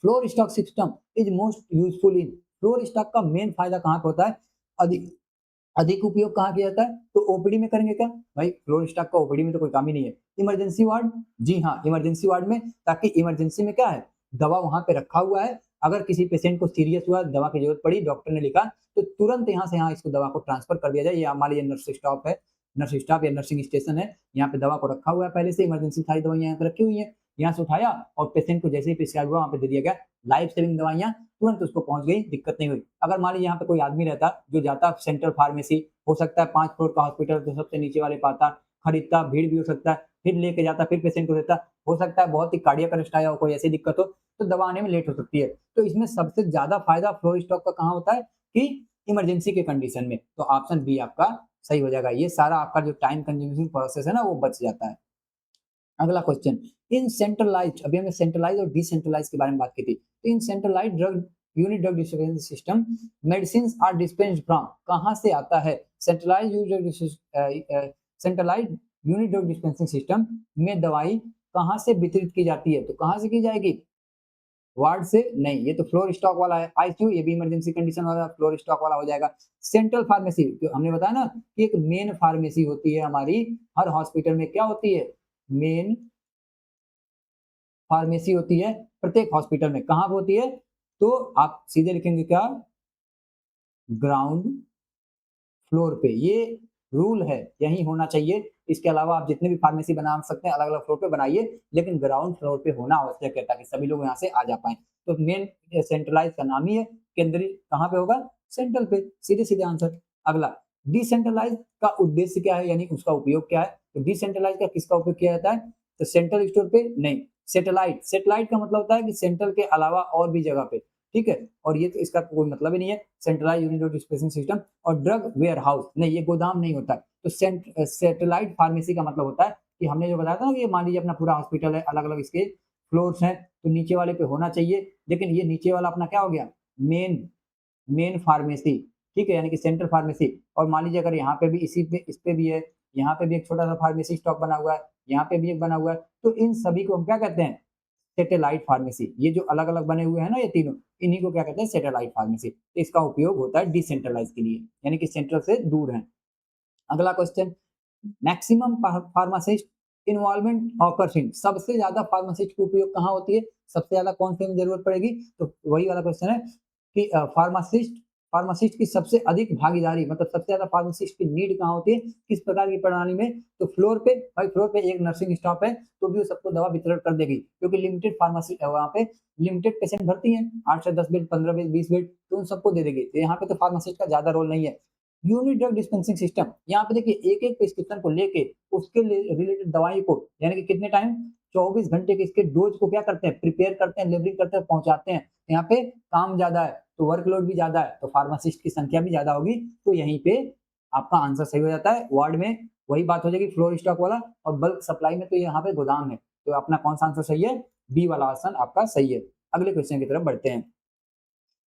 Floor stock system is most useful in, floor stock का मेन फायदा कहाँ पे होता है? अधिक अधिक उपयोग कहाँ किया जाता है? तो ओपीडी में करेंगे क्या? भाई फ्लोर स्टॉक का ओपीडी में तो कोई काम ही नहीं है। Emergency ward? जी हाँ, इमरजेंसी वार्ड में, ताकि इमरजेंसी में क्या है, दवा वहाँ पे रखा हुआ है, अगर किसी पेशेंट को सीरियस हुआ, दवा की जरूरत पड़ी, डॉक्टर ने लिखा, तो तुरंत यहाँ से यहाँ इसको दवा को ट्रांसफर कर दिया जाए। ये मान लीजिए नर्स स्टॉप है, नर्स स्टाफ या नर्सिंग स्टेशन है, यहाँ पे दवा को रखा हुआ है, पहले से इमरजेंसी सारी दवाइयाँ यहाँ पे रखी हुई है, यहाँ से उठाया और पेशेंट को जैसे ही प्रिस्क्राइब हुआ वहाँ पे दे दिया गया, लाइफ सेविंग दवाइयाँ तुरंत उसको पहुंच गई, दिक्कत नहीं हुई। अगर मान लीजिए यहाँ पे कोई आदमी रहता जो जाता सेंट्रल फार्मेसी, हो सकता है 5 फ्लोर का हॉस्पिटल तो सबसे नीचे वाले पाता, खरीदता, भीड़ भी हो सकता है, फिर लेके जाता, फिर पेशेंट को देता, हो सकता है बहुत ही कार्डियक अरेस्ट आया हो, कोई ऐसी दिक्कत हो, तो दवा आने में लेट हो सकती है। तो इसमें सबसे ज्यादा फायदा फ्लोर स्टॉक का कहाँ होता है? कि इमरजेंसी के कंडीशन में। तो ऑप्शन बी आपका सही हो जाएगा। ये सारा आपका जो टाइम कंज्यूमिंग प्रोसेस है ना, वो बच जाता है। अगला क्वेश्चन, इन सेंट्रलाइज्ड, अभी हमने सेंट्रलाइज और डिसेंट्रलाइज के बारे में बात की थी, तो in centralised drug unit drug distribution system medicine are dispensed from, कहां से आता है? Centralised centralised unit drug dispensing system में दवाई कहां से वितरित की जाती है? तो कहां से की जाएगी? वार्ड से नहीं, ये तो फ्लोर स्टॉक वाला है। आईसीयू, ये भी इमरजेंसी कंडीशन वाला फ्लोर स्टॉक वाला हो जाएगा। सेंट्रल फार्मेसी, जो हमने बताया ना कि एक मेन फार्मेसी होती है हमारी, हर हॉस्पिटल में क्या होती है? मेन फार्मेसी होती है प्रत्येक हॉस्पिटल में, कहाँ पे होती है? तो आप सीधे लिखेंगे क्या? ग्राउंड फ्लोर पे, ये रूल है, यही होना चाहिए। इसके अलावा आप जितने भी फार्मेसी बना सकते हैं अलग अलग फ्लोर पे बनाइए, लेकिन ग्राउंड फ्लोर पे होना आवश्यक है, ताकि सभी लोग यहाँ से आ जा पाए। तो मेन सेंट्रलाइज का नाम ही है, केंद्रीय कहाँ पे होगा? सेंट्रल पे, सीधे सीधे आंसर। अगला, डिसेंट्रलाइज का उद्देश्य क्या है, यानी उसका उपयोग क्या है? तो डिसेंट्रलाइज का किसका उपयोग किया जाता है? तो सेंट्रल स्टोर पे नहीं, सेटेलाइट, सेटेलाइट का मतलब होता है कि सेंट्रल के अलावा और भी जगह पे, ठीक है, और ये तो इसका कोई मतलब ही नहीं है। सेंट्रलाइज यूनिट डिस्पेंसिंग सिस्टम और ड्रग वेयर हाउस नहीं, ये गोदाम नहीं होता है। तो सैटेलाइट फार्मेसी का मतलब होता है कि हमने जो बताया था ना, कि मान लीजिए अपना पूरा हॉस्पिटल है, अलग अलग इसके फ्लोर्स हैं, तो नीचे वाले पे होना चाहिए, लेकिन ये नीचे वाला अपना क्या हो गया? मेन मेन फार्मेसी, ठीक है, यानी कि सेंट्रल फार्मेसी। और मान लीजिए अगर यहाँ पे भी इसी पे इस पे भी है, यहाँ पे भी एक छोटा सा फार्मेसी स्टॉक बना हुआ है, यहाँ पे भी एक बना हुआ है, तो इन सभी को हम क्या कहते हैं? Satellite pharmacy. ये जो अलग अलग बने हुए हैं ना ये तीनों, इन्हीं को क्या कहते हैं? Satellite pharmacy. इसका उपयोग होता है डिसेंट्रलाइज के लिए, यानी कि सेंट्रल से दूर है। अगला question, maximum pharmacist involvement occurs in, सबसे ज्यादा फार्मासिस्ट की उपयोग कहाँ होती है? सबसे ज्यादा कौन से में जरूरत पड़ेगी? तो वही वाला क्वेश्चन है कि फार्मासिस्ट फार्मासिस्ट की सबसे अधिक भागीदारी, मतलब सबसे ज्यादा फार्मासिस्ट की नीड कहाँ होती है, किस प्रकार की प्रणाली में? तो फ्लोर पे, भाई फ्लोर पे एक नर्सिंग स्टाफ है तो भी वो सबको दवा वितरण कर देगी, क्योंकि लिमिटेड फार्मेसी वहाँ पे लिमिटेड पेशेंट भर्ती है, 8 से 10 बेड, 15 बेड, 20 बेड, तो उन सबको दे देगी। तो यहाँ पे तो फार्मासिस्ट का ज्यादा रोल नहीं है। यूनिट ड्रग डिस्पेंसिंग सिस्टम, यहाँ पे देखिए एक एक प्रिस्क्रिप्शन को लेके उसके रिलेटेड दवाई को, यानी कि कितने टाइम, 24 घंटे के इसके डोज को क्या करते हैं? प्रिपेयर करते हैं, लेबलिंग करते हैं, पहुंचाते हैं। यहाँ पे काम ज्यादा है तो वर्कलोड भी ज्यादा है, तो फार्मासिस्ट की संख्या भी ज्यादा होगी, तो यहीं पे आपका आंसर सही हो जाता है। वार्ड में वही बात हो जाएगी, फ्लोर स्टॉक वाला, और बल्क सप्लाई में तो यहाँ पे गोदाम है, तो अपना कौन सा आंसर सही है? बी वाला ऑप्शन आपका सही है। अगले क्वेश्चन की तरफ बढ़ते हैं।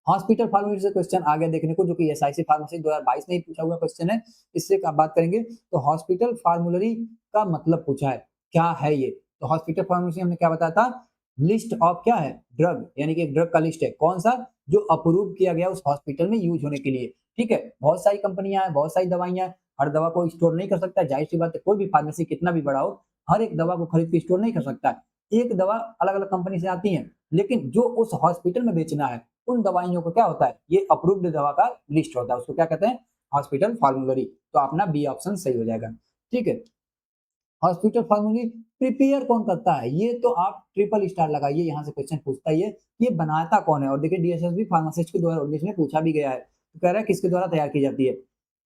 हॉस्पिटल फार्मेसी से क्वेश्चन आ गया देखने को, जो कि एसआईसी फार्मेसी 2022 में ही पूछा हुआ क्वेश्चन है। इससे का बात करेंगे तो हॉस्पिटल फार्मूलरी का मतलब पूछा है, क्या है ये? तो हॉस्पिटल फार्मेसी हमने क्या बताया था? लिस्ट ऑफ क्या है? ड्रग, यानी कि एक ड्रग का लिस्ट है, कौन सा? जो अप्रूव किया गया उस हॉस्पिटल में यूज होने के लिए, ठीक है। बहुत सारी कंपनियां हैं, बहुत सारी दवाइयां हैं, हर दवा को स्टोर नहीं कर सकता, जाहिर सी बात है, कोई भी फार्मेसी कितना भी बड़ा हो, हर एक दवा को खरीद के स्टोर नहीं कर सकता है। एक दवा अलग अलग कंपनी से आती है, लेकिन जो उस हॉस्पिटल में बेचना है उन दवाइयों को क्या होता है? ये अप्रूव्ड दवा का लिस्ट होता है, उसको क्या कहते हैं? हॉस्पिटल फार्मूलरी। तो अपना बी ऑप्शन सही हो जाएगा, ठीक है। हॉस्पिटल फार्मूलरी प्रिपेयर कौन करता है? ये तो आप ट्रिपल स्टार लगाइए, यहाँ से क्वेश्चन पूछता ही है, ये बनाता कौन है? और देखिए डीएसएसबी फार्मासिस्ट के 2019 में पूछा भी गया है, तो कह रहा है किसके द्वारा तैयार की जाती है?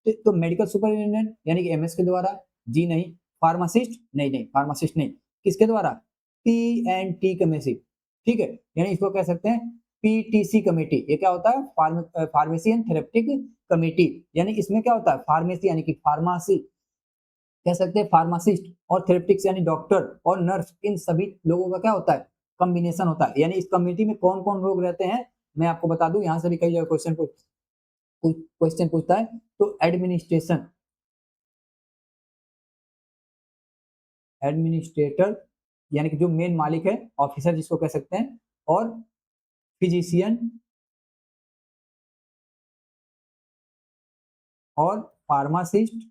तो मेडिकल सुपरिटेंडेंट यानी कि एमएस के द्वारा? जी नहीं। फार्मासिस्ट? नहीं नहीं, फार्मासिस्ट नहीं। किसके द्वारा? पी&टी कमेटी, ठीक है, यानी इसको कह सकते हैं पीटीसी कमेटी। ये क्या होता है? फार्मेसी एंड थेरेप्टिक कमेटी, यानी इसमें क्या होता है? फार्मेसी यानी कि फार्मेसी कह सकते हैं फार्मासिस्ट और थेरेपिटिक्स यानी डॉक्टर और नर्स, इन सभी लोगों का क्या होता है, कॉम्बिनेशन होता है। यानी इस कम्युनिटी में कौन कौन लोग रहते हैं, मैं आपको बता दूं, यहाँ से भी कई जगह क्वेश्चन पूछता है। तो एडमिनिस्ट्रेशन, एडमिनिस्ट्रेटर यानी कि जो मेन मालिक है, ऑफिसर जिसको कह सकते हैं, और फिजिशियन और फार्मासिस्ट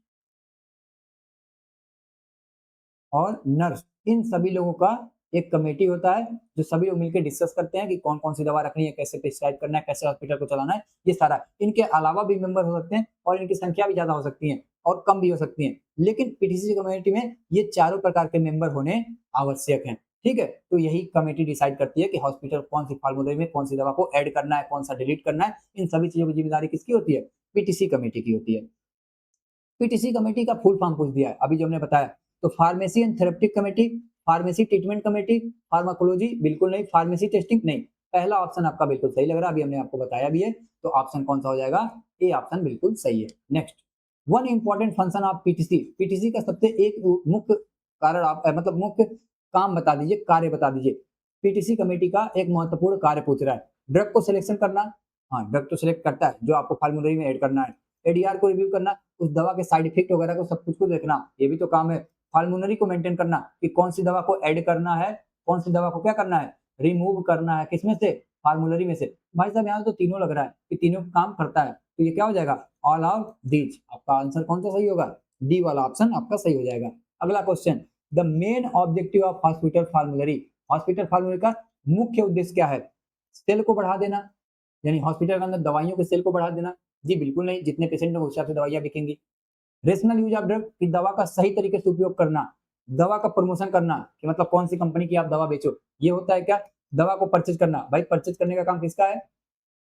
और नर्स, इन सभी लोगों का एक कमेटी होता है जो सभी लोग मिलकर डिस्कस करते हैं कि कौन कौन सी दवा रखनी है, कैसे प्रिस्क्राइब करना है, कैसे हॉस्पिटल को चलाना है, ये सारा। इनके अलावा भी मेंबर हो सकते हैं और इनकी संख्या भी ज्यादा हो सकती है और कम भी हो सकती है, लेकिन पीटीसी कमेटी में ये चारों प्रकार के मेंबर होने आवश्यक हैं। ठीक है, तो यही कमेटी डिसाइड करती है कि हॉस्पिटल कौन सी फार्मूले में कौन सी दवा को ऐड करना है, कौन सा डिलीट करना है, इन सभी चीजों की जिम्मेदारी किसकी होती है, पीटीसी कमेटी की होती है। पीटीसी कमेटी का फुल फॉर्म पूछ दिया है अभी जो हमने बताया, तो pharmacy and therapeutic committee, pharmacy treatment committee, pharmacology बिल्कुल नहीं, फार्मेसी टेस्टिंग नहीं। पहला ऑप्शन आपका बिल्कुल सही लग रहा है, अभी हमने आपको बताया भी है, तो ऑप्शन कौन सा हो जाएगा, ए ऑप्शन बिल्कुल सही है। Next, one important function of PTC, PTC का सबसे एक मुख्य कारण आप मतलब मुख्य काम बता दीजिए, कार्य बता दीजिए। पीटीसी कमेटी का एक महत्वपूर्ण कार्य पूछ रहा है, ड्रग को सिलेक्शन करना, हाँ ड्रग तो सिलेक्ट करता है जो आपको फार्मूलरी में ऐड करना है, एडीआर को रिव्यू करना, उस दवा के साइड इफेक्ट वगैरह को सब कुछ को देखना, ये भी तो काम है। फार्मूलरी को मेंटेन करना कि कौन सी दवा को ऐड करना है, कौन सी दवा को क्या करना है, रिमूव करना है, किसमें से, फार्मूलरी में से। भाई साहब यहाँ तो तीनों लग रहा है कि तीनों काम करता है, तो ये क्या हो जाएगा, ऑल ऑफ दीज। आपका आंसर कौन सा सही होगा, डी वाला ऑप्शन आपका सही हो जाएगा। अगला question, the main objective of hospital formulary, hospital फार्मूलरी का मुख्य उद्देश्य क्या है, सेल को बढ़ा देना, यानी हॉस्पिटल के अंदर दवाइयों के सेल को बढ़ा देना, जी बिल्कुल नहीं, जितने पेशेंट होंगे उस हिसाब से दवाइयां बिकेंगी। रेशनल यूज ऑफ ड्रग, कि दवा का सही तरीके से उपयोग करना, दवा का प्रमोशन करना, कि मतलब कौन सी कंपनी की आप दवा बेचो, ये होता है क्या। दवा को परचेज करना, भाई परचेज करने का काम किसका है,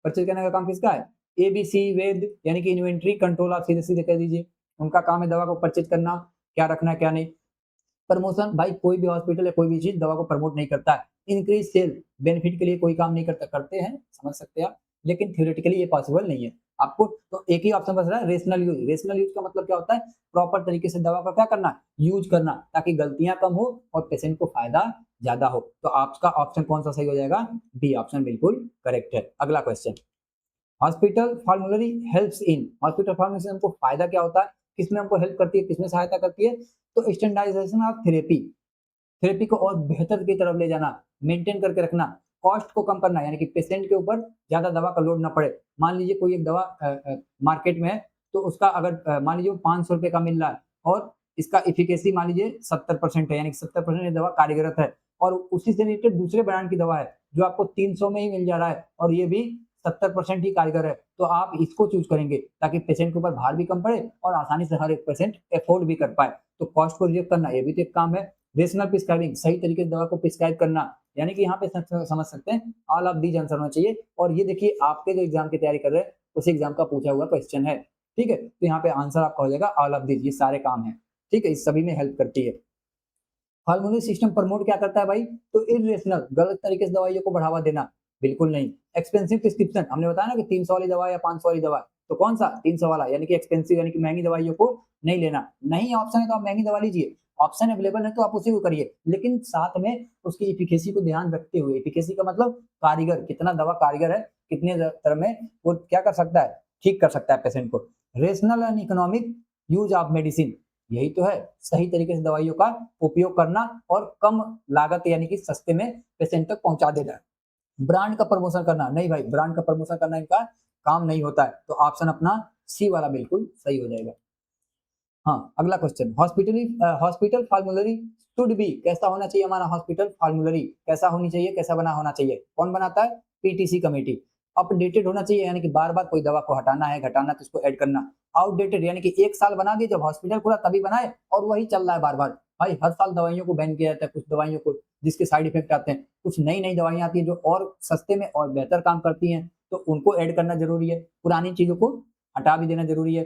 परचेज करने का काम किसका है, एबीसी वेद यानी कि इन्वेंट्री कंट्रोल, आप सीधे सीधे कह दीजिए, उनका काम है दवा को परचेज करना, क्या रखना है क्या नहीं। प्रमोशन, भाई कोई भी हॉस्पिटल या कोई भी चीज दवा को प्रमोट नहीं करता है। इंक्रीज सेल, बेनिफिट के लिए कोई काम नहीं करता, करते हैं समझ सकते हैं आप, लेकिन थ्योरेटिकली ये पॉसिबल नहीं है आपको। तो एक ही ऑप्शन बच रहा है, रेशनल यूज। रेशनल यूज का मतलब क्या होता है, प्रॉपर तरीके से दवा का क्या करना, यूज करना, ताकि गलतियां कम हो और पेशेंट को फायदा ज्यादा हो। तो आपका ऑप्शन कौन सा सही हो जाएगा, डी ऑप्शन बिल्कुल करेक्ट है। अगला question, hospital फार्मूलरी helps in, hospital formulary से हमको फायदा क्या होता है, किसमें हमको हेल्प करती है, किसमें सहायता करती है, तो स्टैंडर्डाइजेशन ऑफ थेरेपी, थेरेपी को और बेहतर की तरफ ले जाना, मेंटेन करके रखना, कॉस्ट को कम करना, यानी कि पेशेंट के ऊपर ज्यादा दवा का लोड ना पड़े। मान लीजिए कोई एक दवा मार्केट में है, तो उसका अगर मान लीजिए 500 रुपए का मिल रहा है और इसका इफिकेसी मान लीजिए 70% है, यानी कि 70% दवा कार्यरत है, और उसी से रिलेटेड दूसरे ब्रांड की दवा है जो आपको 300 में ही मिल जा रहा है और ये भी 70% ही कारगर है, तो आप इसको चूज करेंगे ताकि पेशेंट के ऊपर भार भी कम पड़े और आसानी से हर एक पेशेंट अफोर्ड भी कर पाए। तो कॉस्ट को रिजेक्ट करना, ये भी तो एक काम है। रेशनल प्रिस्क्राइबिंग, सही तरीके से दवा को प्रिस्क्राइब करना, यानी कि यहाँ पे समझ सकते हैं ऑल ऑफ दीज आंसर होना चाहिए। और ये देखिए आपके जो एग्जाम की तैयारी कर रहे हैं उस एग्जाम का पूछा हुआ क्वेश्चन है, ठीक है, तो यहाँ पे आंसर आपका हो जाएगा ऑल ऑफ दीज, ये सारे काम है, ठीक है, इस सभी में हेल्प करती है। हार्मोनल सिस्टम प्रमोट क्या करता है भाई, तो इरेशनल, गलत तरीके से दवाइयों को बढ़ावा देना, बिल्कुल नहीं। एक्सपेंसिव प्रिस्क्रिप्शन, हमने बताया ना कि 300 वाली दवा या 500 वाली दवा, तो कौन सा 300 वाला, यानी कि एक्सपेंसिव यानी कि महंगी दवाइयों को नहीं लेना। नहीं ऑप्शन है तो आप महंगी दवा लीजिए, ऑप्शन अवेलेबल है तो आप उसी को करिए, लेकिन साथ में उसकी इफिकेसी को ध्यान रखते हुए, इफिकेसी का मतलब कारीगर, कितना दवा कारीगर है, कितने तरह में वो क्या कर सकता है, ठीक कर सकता है पेशेंट को। Rational and economic use of medicine, यही तो है, सही तरीके से दवाइयों का उपयोग करना और कम लागत यानी कि सस्ते में पेशेंट तक पहुंचा देना। ब्रांड का प्रमोशन करना, नहीं भाई ब्रांड का प्रमोशन करना इनका काम नहीं होता है, तो ऑप्शन अपना सी वाला बिल्कुल सही हो जाएगा। हाँ, अगला क्वेश्चन, हॉस्पिटल फार्मूलरी शुड बी, कैसा होना चाहिए हमारा हॉस्पिटल फार्मूलरी, कैसा होनी चाहिए, कैसा बना होना चाहिए, कौन बनाता है, पीटीसी कमेटी। अपडेटेड होना चाहिए, यानी कि बार बार कोई दवा को हटाना है घटाना तो उसको ऐड करना। आउटडेटेड, यानी कि एक साल बना दिए जब हॉस्पिटल खुला तभी बनाए और वही चल रहा है बार बार। भाई हर साल दवाइयों को बैन किया जाता है, कुछ दवाइयों को जिसके साइड इफेक्ट आते हैं, कुछ नई नई दवाइयां आती है जो और सस्ते में और बेहतर काम करती हैं, तो उनको ऐड करना जरूरी है, पुरानी चीजों को हटा भी देना जरूरी है।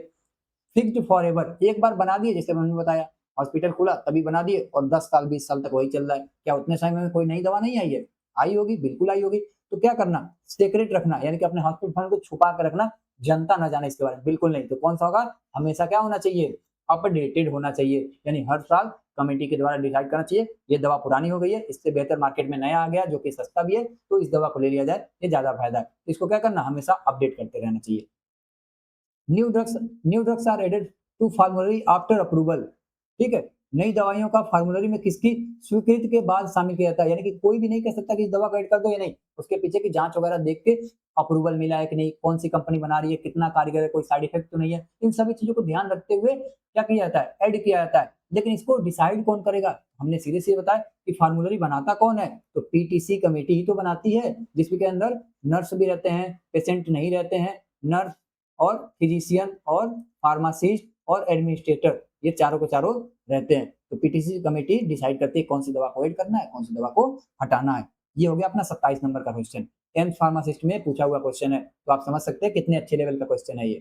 फिक्स्ड फॉर एवर, एक बार बना दिए, जैसे मैंने बताया हॉस्पिटल खुला तभी बना दिए और 10 साल 20 साल तक वही चल रहा है, क्या उतने समय में कोई नई दवा नहीं आई है, आई होगी, बिल्कुल आई होगी। तो क्या करना, सीक्रेट रखना, यानी कि अपने हॉस्पिटल फंड को छुपा कर रखना, जनता ना जाने इसके बारे में, बिल्कुल नहीं। तो कौन सा होगा, हमेशा क्या होना चाहिए, अपडेटेड होना चाहिए, यानी हर साल कमेटी के द्वारा डिसाइड करना चाहिए ये दवा पुरानी हो गई है, इससे बेहतर मार्केट में नया आ गया जो कि सस्ता भी है, तो इस दवा को ले लिया जाए, ये ज्यादा फायदा है। तो इसको क्या करना, हमेशा अपडेट करते रहना चाहिए। New drugs are added to formulary after approval, ठीक है। नई दवाइयों का फार्मूलरी में किसकी स्वीकृति के बाद शामिल किया जाता है, यानी कि कोई भी नहीं कह सकता कि इस दवा को ऐड कर दो या नहीं, उसके पीछे की जांच वगैरह देख के अप्रूवल मिला है कि नहीं, कौन सी कंपनी बना रही है, कितना कारगर है, कोई साइड इफेक्ट तो नहीं है, इन सभी चीजों को ध्यान रखते हुए क्या किया जाता है, ऐड किया जाता है। लेकिन इसको डिसाइड कौन करेगा, हमने सीधे सीधे बताया कि फार्मूलरी बनाता कौन है, तो पीटीसी कमेटी ही तो बनाती है, जिसके अंदर नर्स भी रहते हैं, पेशेंट नहीं रहते हैं, नर्स और फिजिशियन और फार्मासिस्ट और एडमिनिस्ट्रेटर, ये चारों के चारों रहते हैं। तो पीटीसी कमेटी डिसाइड करती है कौन सी दवा को ऐड करना है, कौन सी दवा को हटाना है। ये हो गया अपना 27 नंबर का क्वेश्चन, एम्स फार्मासिस्ट में पूछा हुआ क्वेश्चन है, तो आप समझ सकते हैं कितने अच्छे लेवल का क्वेश्चन है ये।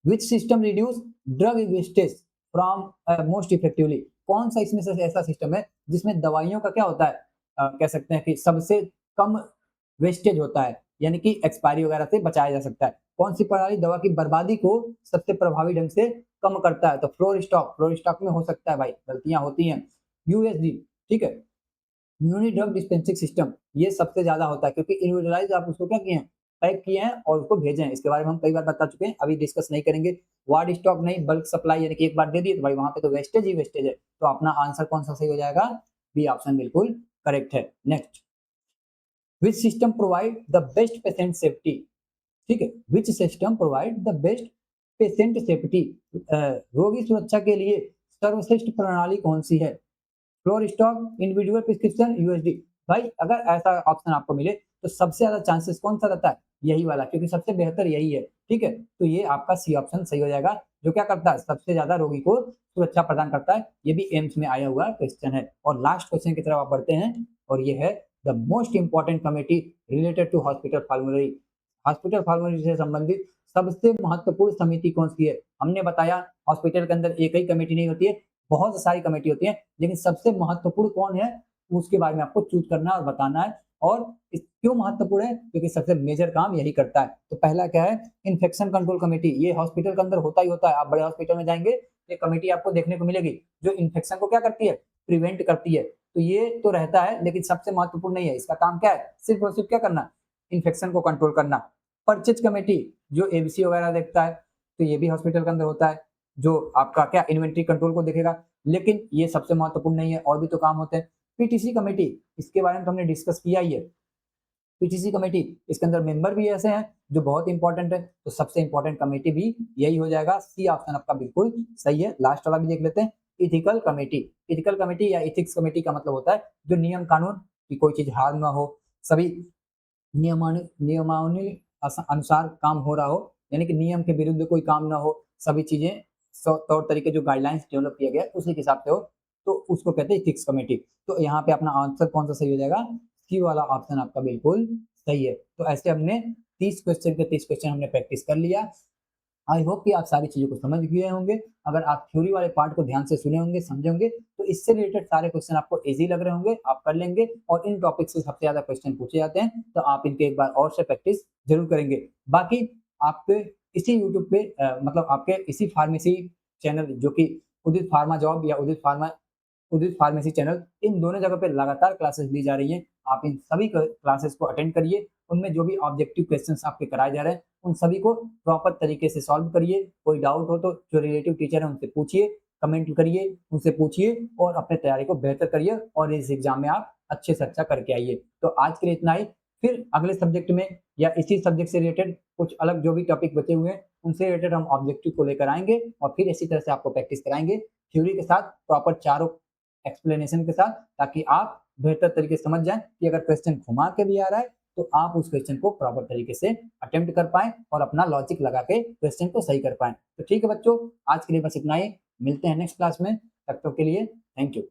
Which system reduce drug wastage from most effectively, कौन सा इसमें से ऐसा सिस्टम है जिसमें दवाइयों का क्या होता है, कह सकते हैं कि सबसे कम वेस्टेज होता है, यानी कि एक्सपायरी वगैरह से बचाया जा सकता है। कौन सी प्रणाली दवा की बर्बादी को सबसे प्रभावी ढंग से कम करता है, तो फ्लोर स्टॉक में हो सकता है भाई, गलतियां होती हैं। यूएसडी, ठीक है, यूनिट ड्रग डिस्पेंसिंग सिस्टम, ये सबसे ज्यादा होता है क्योंकि इंडिविजुअलाइज आप उसको क्या किए हैं, पैक किए हैं और उसको भेजे हैं, इसके बारे में हम कई बार बता चुके हैं, अभी डिस्कस नहीं करेंगे। वार्ड स्टॉक नहीं, बल्क सप्लाई, यानी कि एक बार दे दिए तो भाई वहां पे तो वेस्टेज ही वेस्टेज है, तो अपना आंसर कौन सा सही हो जाएगा, बी ऑप्शन बिल्कुल करेक्ट है। Next, which system provide the best patient safety, ठीक है, which system provide the best patient safety, रोगी सुरक्षा के लिए सर्वश्रेष्ठ प्रणाली कौन सी है, floor stock, individual prescription, USD. भाई अगर ऐसा ऑप्शन आपको मिले तो सबसे ज्यादा चांसेस कौन सा रहता है, यही वाला, क्योंकि सबसे बेहतर यही है, ठीक है, तो ये आपका सी ऑप्शन सही हो जाएगा, जो क्या करता है, सबसे ज्यादा रोगी को सुरक्षा प्रदान करता है। ये भी एम्स में आया हुआ क्वेश्चन है। और लास्ट क्वेश्चन की तरफ आप बढ़ते हैं, और ये है the most important committee related to hospital formulary, hospital formulary से संबंधित सबसे महत्वपूर्ण समिति कौन सी है। हमने बताया हॉस्पिटल के अंदर एक ही कमेटी नहीं होती है, बहुत सारी कमेटी होती है, लेकिन सबसे महत्वपूर्ण कौन है उसके बारे में आपको चूज करना और बताना है। और क्यों महत्वपूर्ण है, क्योंकि सबसे मेजर काम यही करता है। तो पहला क्या है, इन्फेक्शन कंट्रोल कमेटी, ये हॉस्पिटल के अंदर होता ही होता है, आप बड़े हॉस्पिटल में जाएंगे ये कमेटी आपको देखने को मिलेगी, जो इन्फेक्शन को क्या करती है, प्रिवेंट करती है। तो ये तो रहता है, लेकिन सबसे महत्वपूर्ण नहीं है, इसका काम क्या है, सिर्फ और सिर्फ क्या करना, इन्फेक्शन को कंट्रोल करना। परचेज कमेटी जो एबीसी वगैरह देखता है, तो ये भी हॉस्पिटल के अंदर होता है, जो आपका क्या इन्वेंट्री कंट्रोल को देखेगा, लेकिन ये सबसे महत्वपूर्ण नहीं है, और भी तो काम होते हैं। पीटीसी कमेटी, इसके बारे में तो हमने डिस्कस किया ही है। पीटीसी कमेटी, इसके अंदर मेंबर भी ऐसे हैं जो बहुत इंपॉर्टेंट है, तो सबसे इंपॉर्टेंट कमेटी भी यही हो जाएगा, सी ऑप्शन आपका बिल्कुल सही है। लास्ट वाला भी देख लेते हैं, इथिकल कमेटी। इथिकल कमेटी या इथिक्स कमेटी का मतलब होता है जो नियम कानून की कोई चीज हार ना हो, सभी नियमावली अनुसार काम हो रहा हो, यानी कि नियम के विरुद्ध कोई काम ना हो, सभी चीजें तौर तरीके जो गाइडलाइंस डेवलप किया गया उसी के हिसाब से हो, तो उसको कहते हैं इथिक्स कमेटी। तो यहाँ पे अपना आंसर कौन सा सही हो जाएगा, सी वाला ऑप्शन आपका बिल्कुल सही है। तो ऐसे हमने 30 क्वेश्चन के 30 क्वेश्चन हमने प्रैक्टिस कर लिया। आई होप कि आप सारी चीजों को समझ गए होंगे। अगर आप थ्योरी वाले पार्ट को ध्यान से सुने होंगे, समझे होंगे, तो इससे रिलेटेड सारे क्वेश्चन आपको इजी लग रहे होंगे, आप कर लेंगे। और इन टॉपिक से सबसे ज्यादा क्वेश्चन पूछे जाते हैं, तो आप इनके एक बार और से प्रैक्टिस जरूर करेंगे। बाकी आपके इसी यूट्यूब पे मतलब आपके इसी फार्मेसी चैनल, जो कि उदित फार्मा जॉब या उदित फार्मेसी चैनल, इन दोनों जगह पे लगातार क्लासेस ली जा रही हैं। आप इन सभी क्लासेस को अटेंड करिए, उनमें जो भी ऑब्जेक्टिव क्वेश्चंस आपके कराए जा रहे हैं उन सभी को प्रॉपर तरीके से सॉल्व करिए। कोई डाउट हो तो जो रिलेटिव टीचर है उनसे पूछिए, कमेंट करिए, उनसे पूछिए और अपने तैयारी को बेहतर करिए, और इस एग्जाम में आप अच्छे से अच्छा करके आइए। तो आज के लिए इतना ही, फिर अगले सब्जेक्ट में या इसी सब्जेक्ट से रिलेटेड कुछ अलग जो भी टॉपिक बचे हुए हैं उनसे रिलेटेड हम ऑब्जेक्टिव को लेकर आएंगे, और फिर इसी तरह से आपको प्रैक्टिस कराएंगे थ्योरी के साथ, प्रॉपर चारों एक्सप्लेनेशन के साथ, ताकि आप बेहतर तरीके से समझ जाएं कि अगर क्वेश्चन घुमा के भी आ रहा है तो आप उस क्वेश्चन को प्रॉपर तरीके से अटेम्प्ट कर पाएं और अपना लॉजिक लगा के क्वेश्चन को सही कर पाएं। तो ठीक है बच्चों, आज के लिए बस इतना ही, मिलते हैं नेक्स्ट क्लास में, तब तक के लिए थैंक यू।